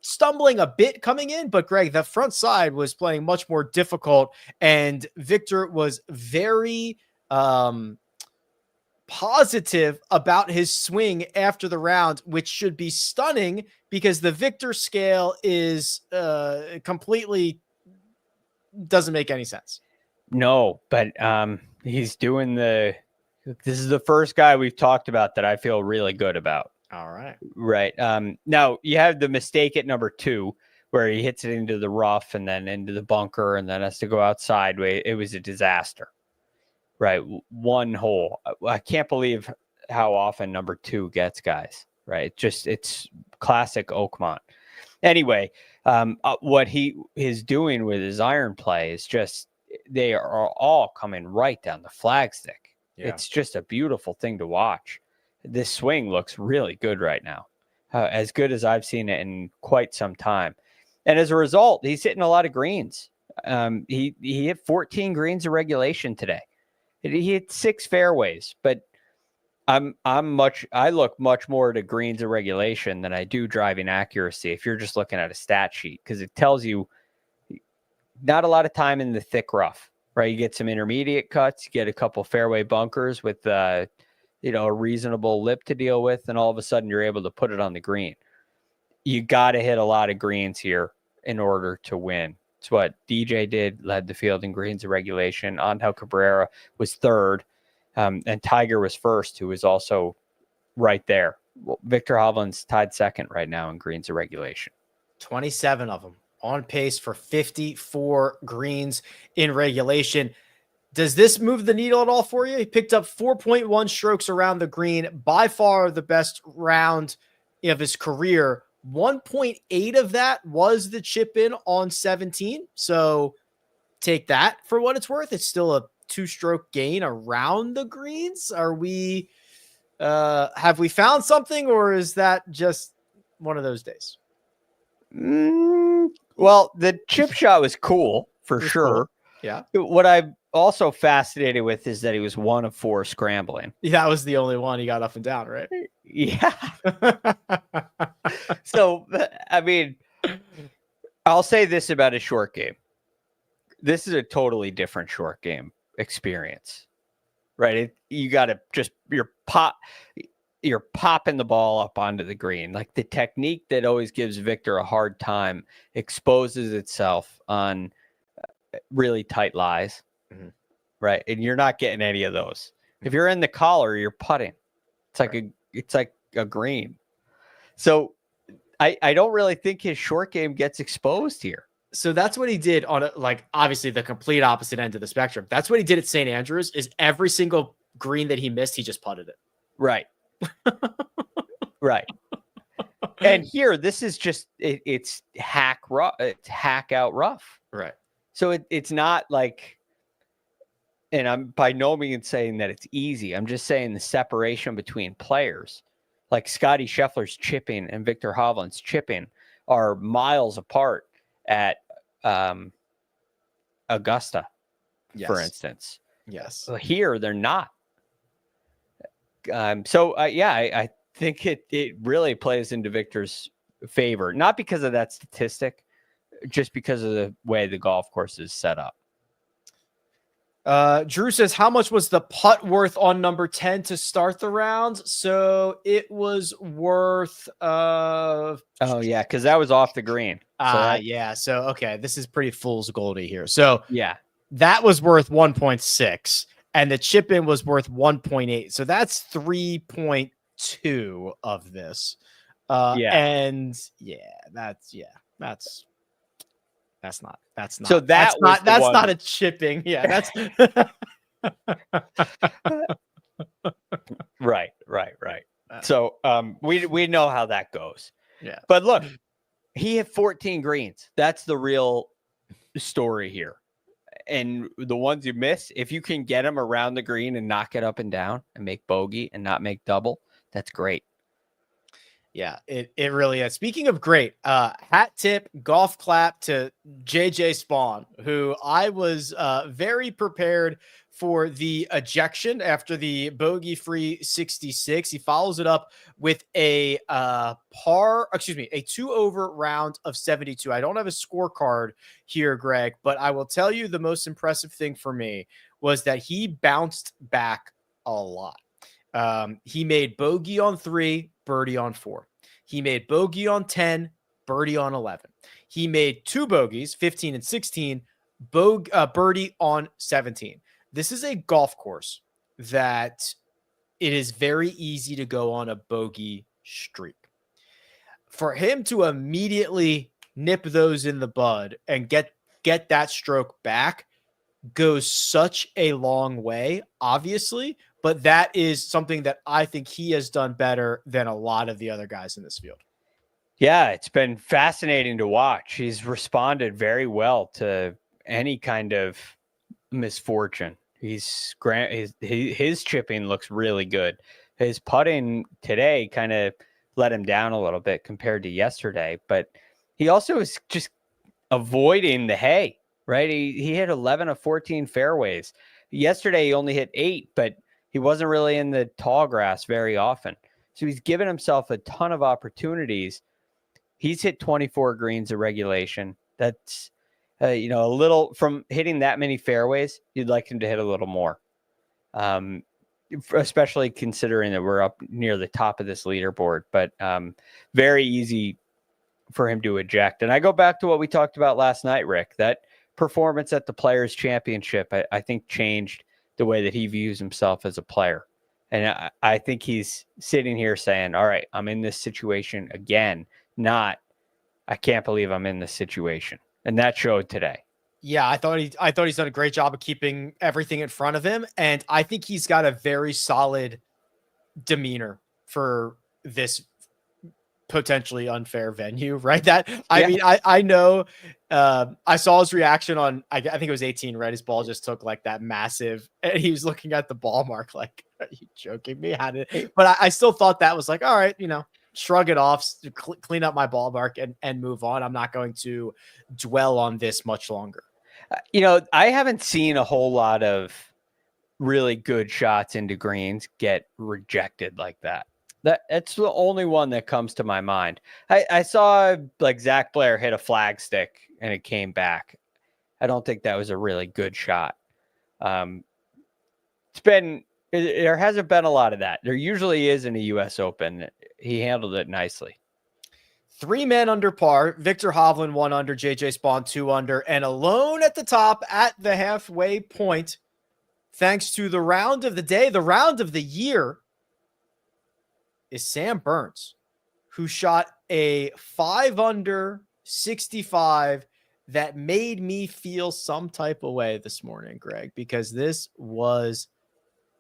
stumbling a bit coming in. But Greg, the front side was playing much more difficult, and Victor was very positive about his swing after the round, which should be stunning because the Victor scale is completely doesn't make any sense. No, but he's doing this is the first guy we've talked about that I feel really good about. All right. Right. Now you have the mistake at number 2 where he hits it into the rough and then into the bunker and then has to go outside. It was a disaster. Right. One hole. I can't believe how often number 2 gets guys. Right. It's classic Oakmont. Anyway, what he is doing with his iron play is just, they are all coming right down the flagstick. Yeah. It's just a beautiful thing to watch. This swing looks really good right now, as good as I've seen it in quite some time. And as a result, he's hitting a lot of greens. He hit 14 greens of regulation today. He hit 6 fairways, but I look much more to greens of regulation than I do driving accuracy. If you're just looking at a stat sheet, because it tells you not a lot of time in the thick rough, right? You get some intermediate cuts, you get a couple fairway bunkers with a reasonable lip to deal with, and all of a sudden you're able to put it on the green. You got to hit a lot of greens here in order to win. It's what DJ did, led the field in greens of regulation. Angel Cabrera was 3rd, and Tiger was 1st, who was also right there. Well, Victor Hovland's tied 2nd right now in greens of regulation. 27 of them. On pace for 54 greens in regulation. Does this move the needle at all for you? He picked up 4.1 strokes around the green, by far the best round of his career. 1.8 of that was the chip in on 17. So take that for what it's worth. It's still a 2-stroke gain around the greens. Are we, have we found something, or is that just one of those days? Well, the chip shot was cool for sure. Cool. Yeah. What I'm also fascinated with is that he was 1 of 4 scrambling. Yeah, that was the only one he got up and down, right? Yeah. So, I mean, I'll say this about a short game. This is a totally different short game experience, right? You got to just, you're popping the ball up onto the green. Like, the technique that always gives Victor a hard time exposes itself on really tight lies, right? And you're not getting any of those. If you're in the collar, you're putting. It's like a green. So I don't really think his short game gets exposed here. So that's what he did on obviously the complete opposite end of the spectrum. That's what he did at St. Andrews. Is every single green that he missed, he just putted it. Right. Right. And here, this is just it's hack rough. It's hack out rough. Right. So it's not like, and I'm by no means saying that it's easy. I'm just saying the separation between players, like Scotty Scheffler's chipping and Victor Hovland's chipping, are miles apart at Augusta, for instance. Yes. Here, they're not. I think it really plays into Victor's favor, not because of that statistic, just because of the way the golf course is set up. Drew says, how much was the putt worth on number 10 to start the round? So it was worth oh yeah, because that was off the green. Yeah. So okay, this is pretty fool's goldy here. So yeah, that was worth 1.6, and the chip in was worth 1.8. So that's 3.2 of this. And that's not. So that's not a chipping. Yeah, that's right. So we know how that goes. Yeah. But look, he hit 14 greens. That's the real story here. And the ones you miss, if you can get them around the green and knock it up and down and make bogey and not make double, that's great. Yeah, it really is. Speaking of great, hat tip, golf clap to JJ Spawn, who I was very prepared for the ejection after the bogey-free 66. He follows it up with a a 2-over round of 72. I don't have a scorecard here, Greg, but I will tell you the most impressive thing for me was that he bounced back a lot. He made bogey on 3, birdie on 4. He made bogey on 10, birdie on 11. He made 2 bogeys, 15 and 16, birdie on 17. This is a golf course that it is very easy to go on a bogey streak. For him to immediately nip those in the bud and get that stroke back goes such a long way, obviously, but that is something that I think he has done better than a lot of the other guys in this field. Yeah, it's been fascinating to watch. He's responded very well to any kind of misfortune. His chipping looks really good. His putting today kind of let him down a little bit compared to yesterday, but he also is just avoiding the hay, right? He hit 11 of 14 fairways. Yesterday, he only hit 8, but he wasn't really in the tall grass very often. So he's given himself a ton of opportunities. He's hit 24 greens of regulation. That's, a little from hitting that many fairways. You'd like him to hit a little more, especially considering that we're up near the top of this leaderboard. But very easy for him to eject. And I go back to what we talked about last night, Rick, that performance at the Players' Championship, I think changed the way that he views himself as a player. And I think he's sitting here saying, all right, I'm in this situation again, not, I can't believe I'm in this situation. And that showed today. Yeah, I thought he's done a great job of keeping everything in front of him. And I think he's got a very solid demeanor for this potentially unfair venue, right? I mean, I know, I saw his reaction on, I think it was 18, right? His ball just took like that massive, and he was looking at the ball mark like, are you joking me? But I still thought that was like, all right, shrug it off, clean up my ball mark and move on. I'm not going to dwell on this much longer. I haven't seen a whole lot of really good shots into greens get rejected like that. That's the only one that comes to my mind. I saw like Zach Blair hit a flag stick and it came back. I don't think that was a really good shot. There hasn't been a lot of that. There usually is in a U.S. Open. He handled it nicely. 3 men under par. Victor Hovland 1 under, JJ Spawn 2 under, and alone at the top at the halfway point, thanks to the round of the day, the round of the year, is Sam Burns, who shot a 5 under 65 that made me feel some type of way this morning, Greg, because this was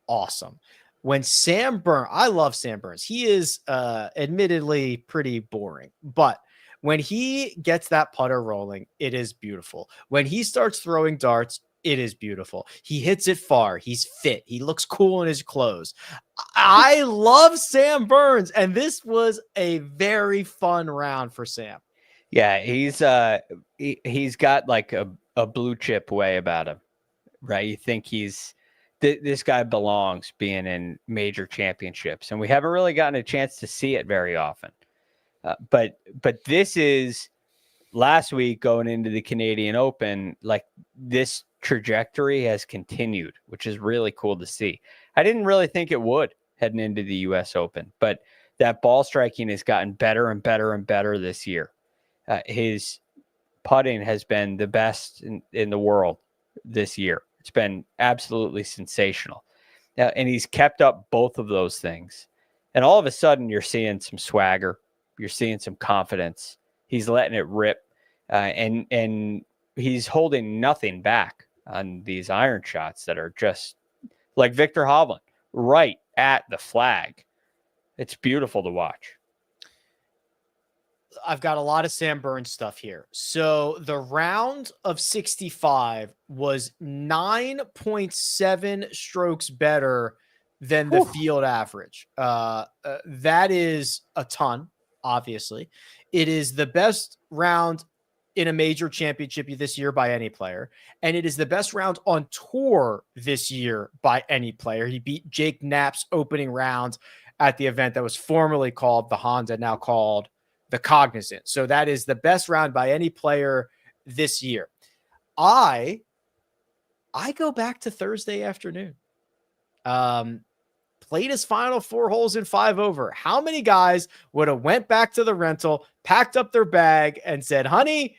awesome. When Sam Burns, I love Sam Burns. He is admittedly pretty boring, but when he gets that putter rolling, it is beautiful. When he starts throwing darts, it is beautiful. He hits it far. He's fit. He looks cool in his clothes. I love Sam Burns, and this was a very fun round for Sam. Yeah, he's got like a blue chip way about him, right? You think this guy belongs being in major championships, and we haven't really gotten a chance to see it very often. But this is last week going into the Canadian Open, like this trajectory has continued, which is really cool to see. I didn't really think it would heading into the U.S. Open, but that ball striking has gotten better and better and better this year. His putting has been the best in the world this year. It's been absolutely sensational. And he's kept up both of those things. And all of a sudden, you're seeing some swagger. You're seeing some confidence. He's letting it rip. And he's holding nothing back on these iron shots that are just like Victor Hovland, right at the flag. It's beautiful to watch. I've got a lot of Sam Burns stuff here. So the round of 65 was 9.7 strokes better than the field average. That is a ton. obviously. It is the best round in a major championship this year by any player. And it is the best round on tour this year by any player. He beat Jake Knapp's opening round at the event that was formerly called the Honda, now called the Cognizant. So that is the best round by any player this year. I go back to Thursday afternoon. Played his final 4 holes in 5 over. How many guys would have went back to the rental, packed up their bag, and said, "Honey,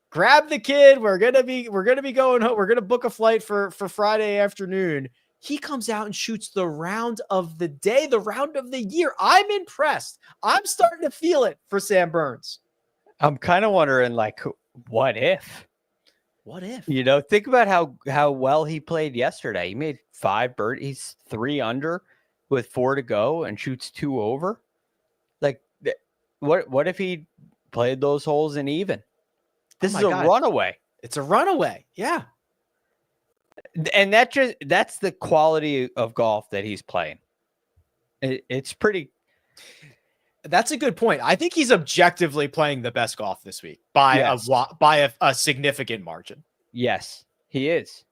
grab the kid. We're gonna be going home. We're gonna book a flight for Friday afternoon." He comes out and shoots the round of the day, the round of the year. I'm impressed. I'm starting to feel it for Sam Burns. I'm kind of wondering, like, what if? What if? You know, think about how well he played yesterday. He made 5 birdies. He's 3 under with 4 to go and shoots 2 over. Like, what if he played those holes in even? This is a runaway. It's a runaway. Yeah. And that's the quality of golf that he's playing. It's pretty. That's a good point. I think he's objectively playing the best golf this week by a significant margin. Yes, he is.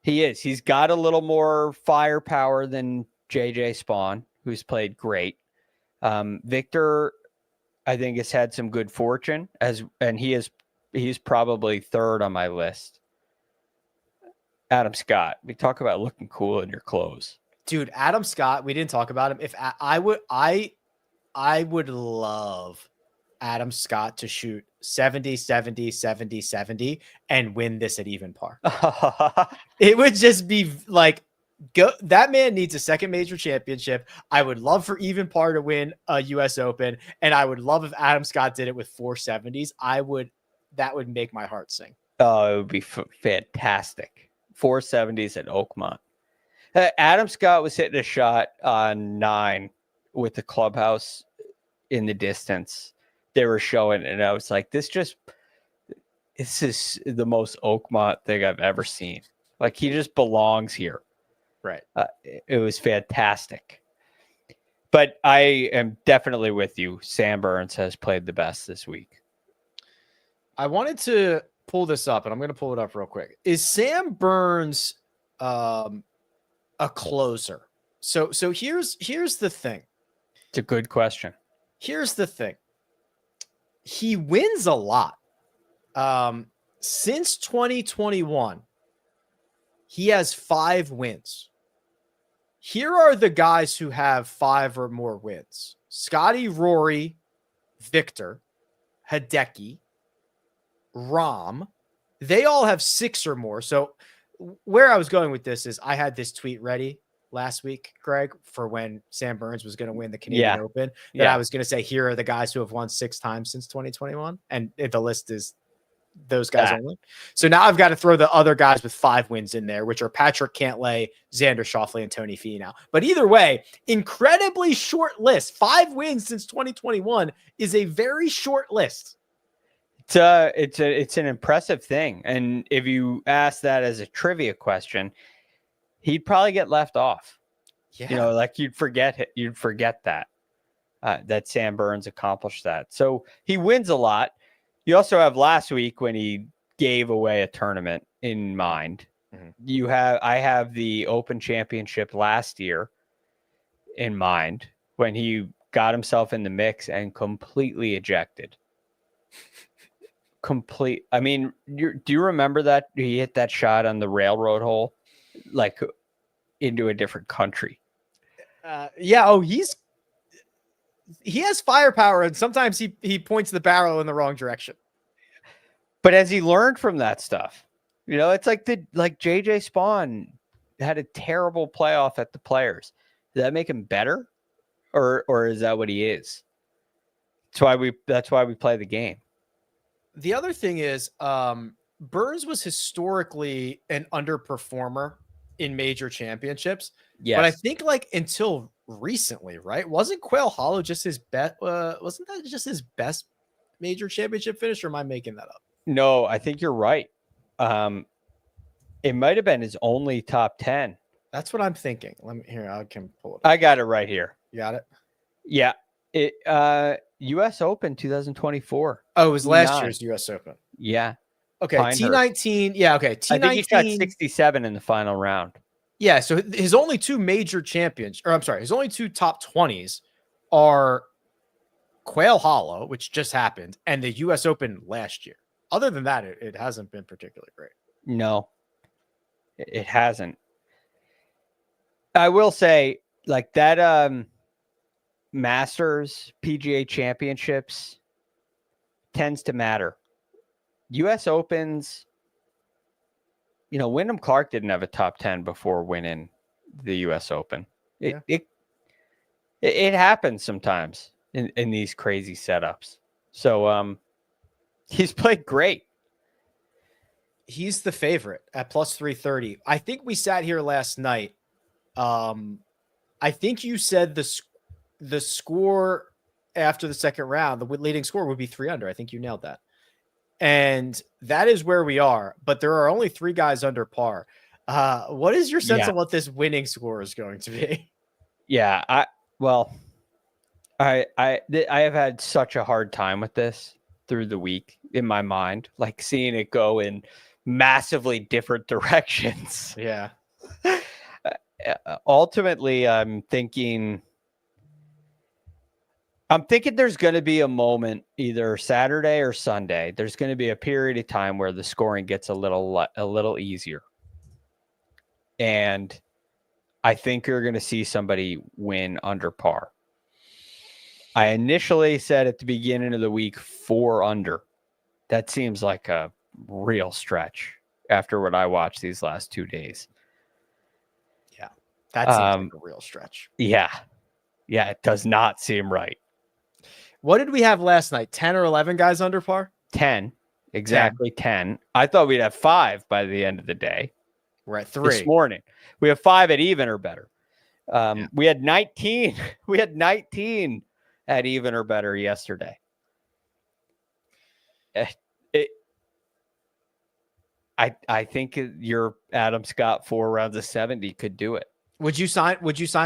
He is. He's got a little more firepower than JJ Spawn, who's played great. Victor, I think, has had some good fortune and he's probably 3rd on my list. Adam Scott, we talk about looking cool in your clothes. Dude, Adam Scott, we didn't talk about him. If I would love Adam Scott to shoot 70, 70, 70, 70 and win this at even par. It would just be like, that man needs a second major championship. I would love for even par to win a US Open. And I would love if Adam Scott did it with 4 70s. That would make my heart sing. Oh, it would be fantastic. 4 70s at Oakmont. Adam Scott was hitting a shot on 9 with the clubhouse in the distance. They were showing, and I was like, this is the most Oakmont thing I've ever seen. Like, he just belongs here. Right. It was fantastic. But I am definitely with you. Sam Burns has played the best this week. I wanted to pull this up, and I'm going to pull it up real quick. Is Sam Burns a closer? So here's the thing. It's a good question. Here's the thing. He wins a lot. Since 2021, he has 5 wins. Here are the guys who have 5 or more wins: Scotty, Rory, Victor, Hideki, Rahm. They all have 6 or more. So where I was going with this is I had this tweet ready last week, Greg, for when Sam Burns was going to win the Canadian Open, that I was going to say, here are the guys who have won 6 times since 2021. And the list is those guys only. So now I've got to throw the other guys with 5 wins in there, which are Patrick Cantlay, Xander Schauffele, and Tony Finau. But either way, incredibly short list. 5 wins since 2021 is a very short list. It's an impressive thing. And if you ask that as a trivia question, he'd probably get left off. Yeah. You know, like you'd forget that Sam Burns accomplished that. So he wins a lot. You also have last week when he gave away a tournament in mind. Mm-hmm. I have the Open Championship last year in mind when he got himself in the mix and completely ejected. I mean, do you remember that he hit that shot on the railroad hole, like into a different country? Yeah. Oh, he has firepower, and sometimes he points the barrel in the wrong direction. But has he learned from that stuff? You know, it's like JJ Spawn had a terrible playoff at the Players. Does that make him better, or is that what he is? That's why we play the game. The other thing is, Burns was historically an underperformer in major championships. Yes. But I think until recently, right? Wasn't Quail Hollow just his best? Wasn't that just his best major championship finish, or am I making that up? No, I think you're right. It might have been his only top 10. That's what I'm thinking. I can pull it up. I got it right here. You got it? Yeah. U.S. Open 2024. Oh, it was last T9. year's U.S. Open. Yeah. Okay, Pinehurst. T19. Yeah, okay. T19. I think he shot 67 in the final round. Yeah, so his only two major champions, or I'm sorry, his only two top 20s are Quail Hollow, which just happened, and the U.S. Open last year. Other than that, it hasn't been particularly great. No, it hasn't. I will say, like that Masters PGA Championships tends to matter. U.S. Opens, Wyndham Clark didn't have a top 10 before winning the U.S. Open. It happens sometimes in these crazy setups. So he's played great. He's the favorite at plus 330. I think we sat here last night. I think you said the score after the second round, the leading score would be 3 under. I think you nailed that. And that is where we are, but there are only 3 guys under par. What is your sense of what this winning score is going to be? Yeah, I have had such a hard time with this through the week in my mind, like seeing it go in massively different directions. Yeah. Ultimately, I'm thinking there's going to be a moment either Saturday or Sunday. There's going to be a period of time where the scoring gets a little easier. And I think you're going to see somebody win under par. I initially said at the beginning of the week 4 under. That seems like a real stretch after what I watched these last 2 days. Yeah, that seems like a real stretch. Yeah, it does not seem right. What did we have last night? 10 or 11 guys under par? 10. Exactly 10. I thought we'd have 5 by the end of the day. We're at 3. This morning. We have 5 at even or better. We had 19. We had 19 at even or better yesterday. I think your Adam Scott 4 rounds of 70 could do it. Would you sign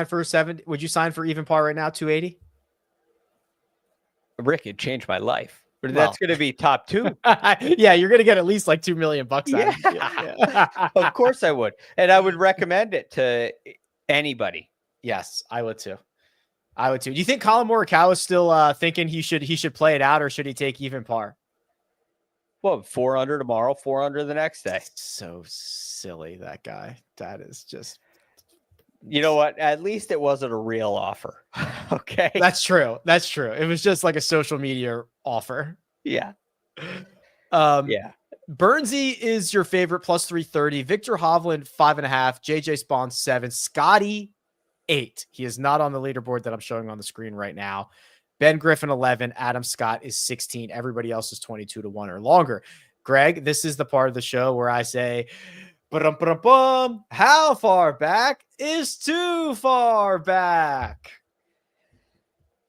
for 70? Would you sign for even par right now, 280? Rick, it changed my life. But that's going to be top 2. Yeah, you're going to get at least like $2 million out of it. Yeah. Of course I would. And I would recommend it to anybody. Yes, I would too. Do you think Colin Morikawa is still thinking he should play it out, or should he take even par? Well, 4 under tomorrow, 4 under the next day. So silly, that guy. That is just... You know what? At least it wasn't a real offer. Okay. That's true. It was just like a social media offer. Yeah. Yeah. Burnsy is your favorite plus 330. Victor Hovland 5.5. JJ Spawn 7. Scotty 8. He is not on the leaderboard that I'm showing on the screen right now. Ben Griffin 11. Adam Scott is 16. Everybody else is 22 to 1 or longer. Greg, this is the part of the show where I say, how far back is too far back?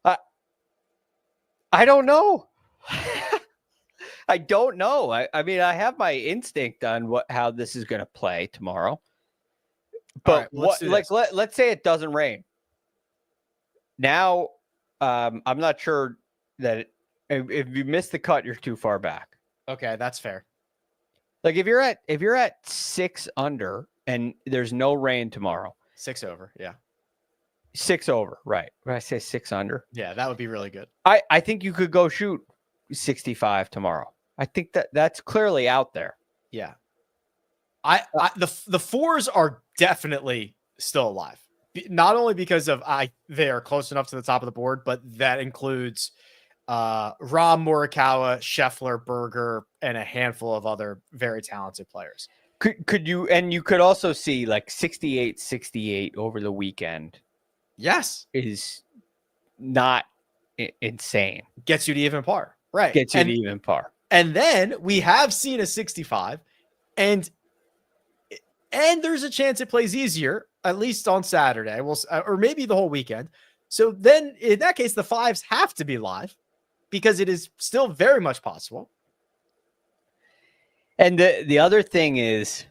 I don't know. I don't know. I mean, I have my instinct on how this is going to play tomorrow. But let's say it doesn't rain. Now, I'm not sure that if you miss the cut, you're too far back. Okay, that's fair. Like if you're at 6 under and there's no rain tomorrow. 6 over, yeah. 6 over, right. When I say 6 under. Yeah, that would be really good. I think you could go shoot 65 tomorrow. I think that's clearly out there. Yeah. The 4s are definitely still alive. Not only because of they are close enough to the top of the board, but that includes Rahm, Morikawa, Scheffler, Berger, and a handful of other very talented players. Could you, and you could also see like 68 over the weekend. Yes. Is not insane. Gets you to even par. Right. Gets you to even par. And then we have seen a 65 and there's a chance it plays easier, at least on Saturday, or maybe the whole weekend. So then in that case, the 5s have to be live because it is still very much possible. And the other thing is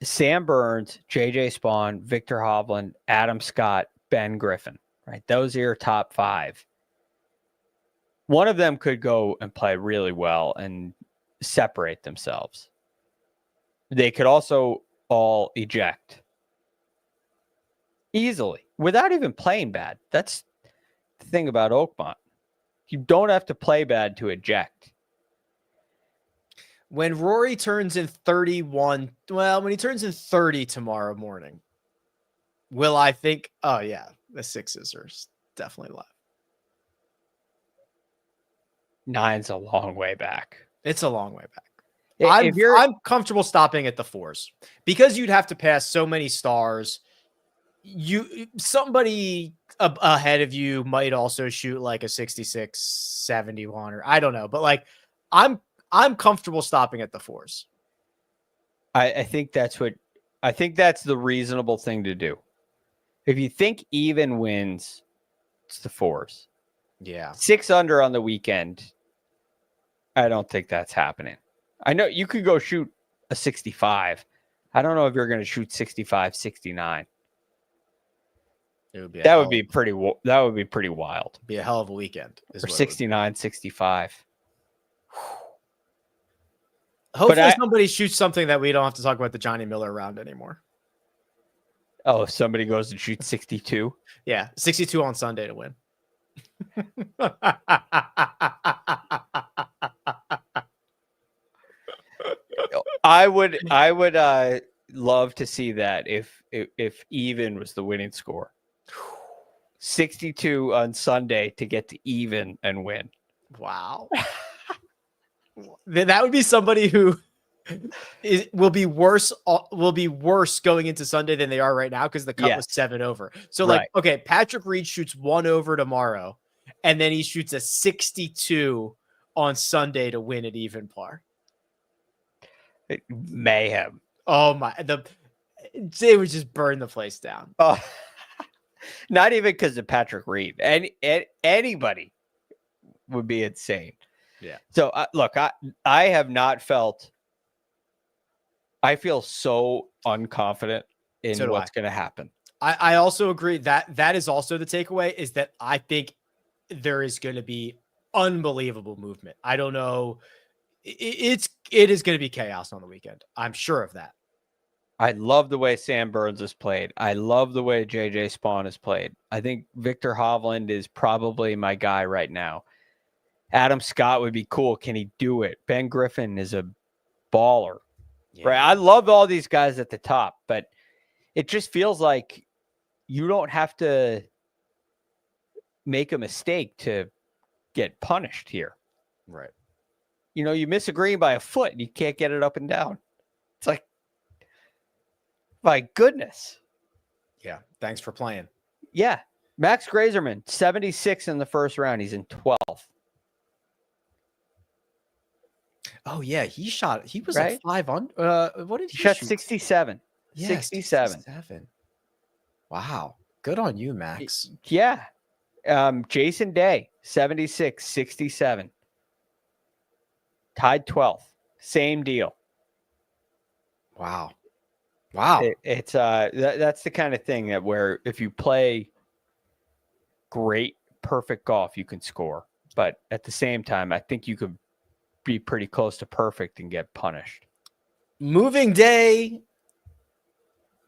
Sam Burns, JJ Spawn, Victor Hovland, Adam Scott, Ben Griffin. right? Those are your top 5. One of them could go and play really well and separate themselves. They could also all eject easily without even playing bad. That's the thing about Oakmont. You don't have to play bad to eject. When Rory turns in 31, well, when he turns in 30 tomorrow morning, will I think, oh yeah, the 6s are definitely live. 9's a long way back. It's a long way back. If I'm comfortable stopping at the 4s because you'd have to pass so many stars. Somebody ahead of you might also shoot like a 66, 71, or I don't know, but like I'm comfortable stopping at the 4s. I think that's the reasonable thing to do. If you think even wins, it's the 4s. Yeah. 6 under on the weekend. I don't think that's happening. I know you could go shoot a 65. I don't know if you're going to shoot 65, 69. That would be pretty wild. Be a hell of a weekend. Or 69, 65. Hopefully somebody shoots something that we don't have to talk about the Johnny Miller round anymore. Oh, if somebody goes and shoots 62? Yeah, 62 on Sunday to win. I would love to see that if even was the winning score. 62 on Sunday to get to even and win. Wow. That would be somebody who will be worse going into Sunday than they are right now because the cut was 7 over. So like, okay, Patrick Reed shoots 1 over tomorrow, and then he shoots a 62 on Sunday to win at even par. Mayhem. Oh my! They would just burn the place down. Oh, not even because of Patrick Reed. Anybody would be insane. Yeah. So look, I have not felt. I feel so unconfident in what's going to happen. I also agree that is also the takeaway is that I think there is going to be unbelievable movement. I don't know. It is going to be chaos on the weekend. I'm sure of that. I love the way Sam Burns has played. I love the way JJ Spawn has played. I think Victor Hovland is probably my guy right now. Adam Scott would be cool. Can he do it? Ben Griffin is a baller. Yeah. Right. I love all these guys at the top, but it just feels like you don't have to make a mistake to get punished here. Right. You know, you miss a green by a foot and you can't get it up and down. It's like, my goodness. Yeah. Thanks for playing. Yeah. Max Grazerman, 76 in the first round. He's in 12th. Oh, yeah. He was like 5 on. What did he shot? Shoot? 67. Yeah, 67. Wow. Good on you, Max. Yeah. Jason Day, 76, 67. Tied 12th. Same deal. Wow. It's that's the kind of thing that where if you play great, perfect golf, you can score. But at the same time, I think you could be pretty close to perfect and get punished. Moving day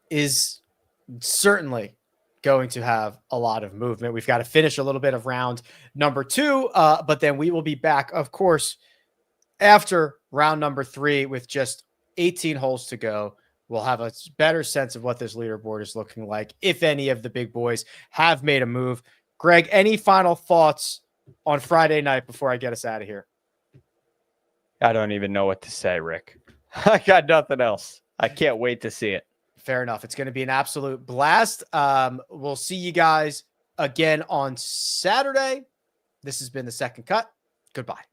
is certainly going to have a lot of movement. We've got to finish a little bit of round number 2, but then we will be back, of course, after round number 3 with just 18 holes to go. We'll have a better sense of what this leaderboard is looking like, if any of the big boys have made a move. Greg, any final thoughts on Friday night before I get us out of here? I don't even know what to say, Rick. I got nothing else. I can't wait to see it. Fair enough. It's going to be an absolute blast. We'll see you guys again on Saturday. This has been The Second Cut. Goodbye.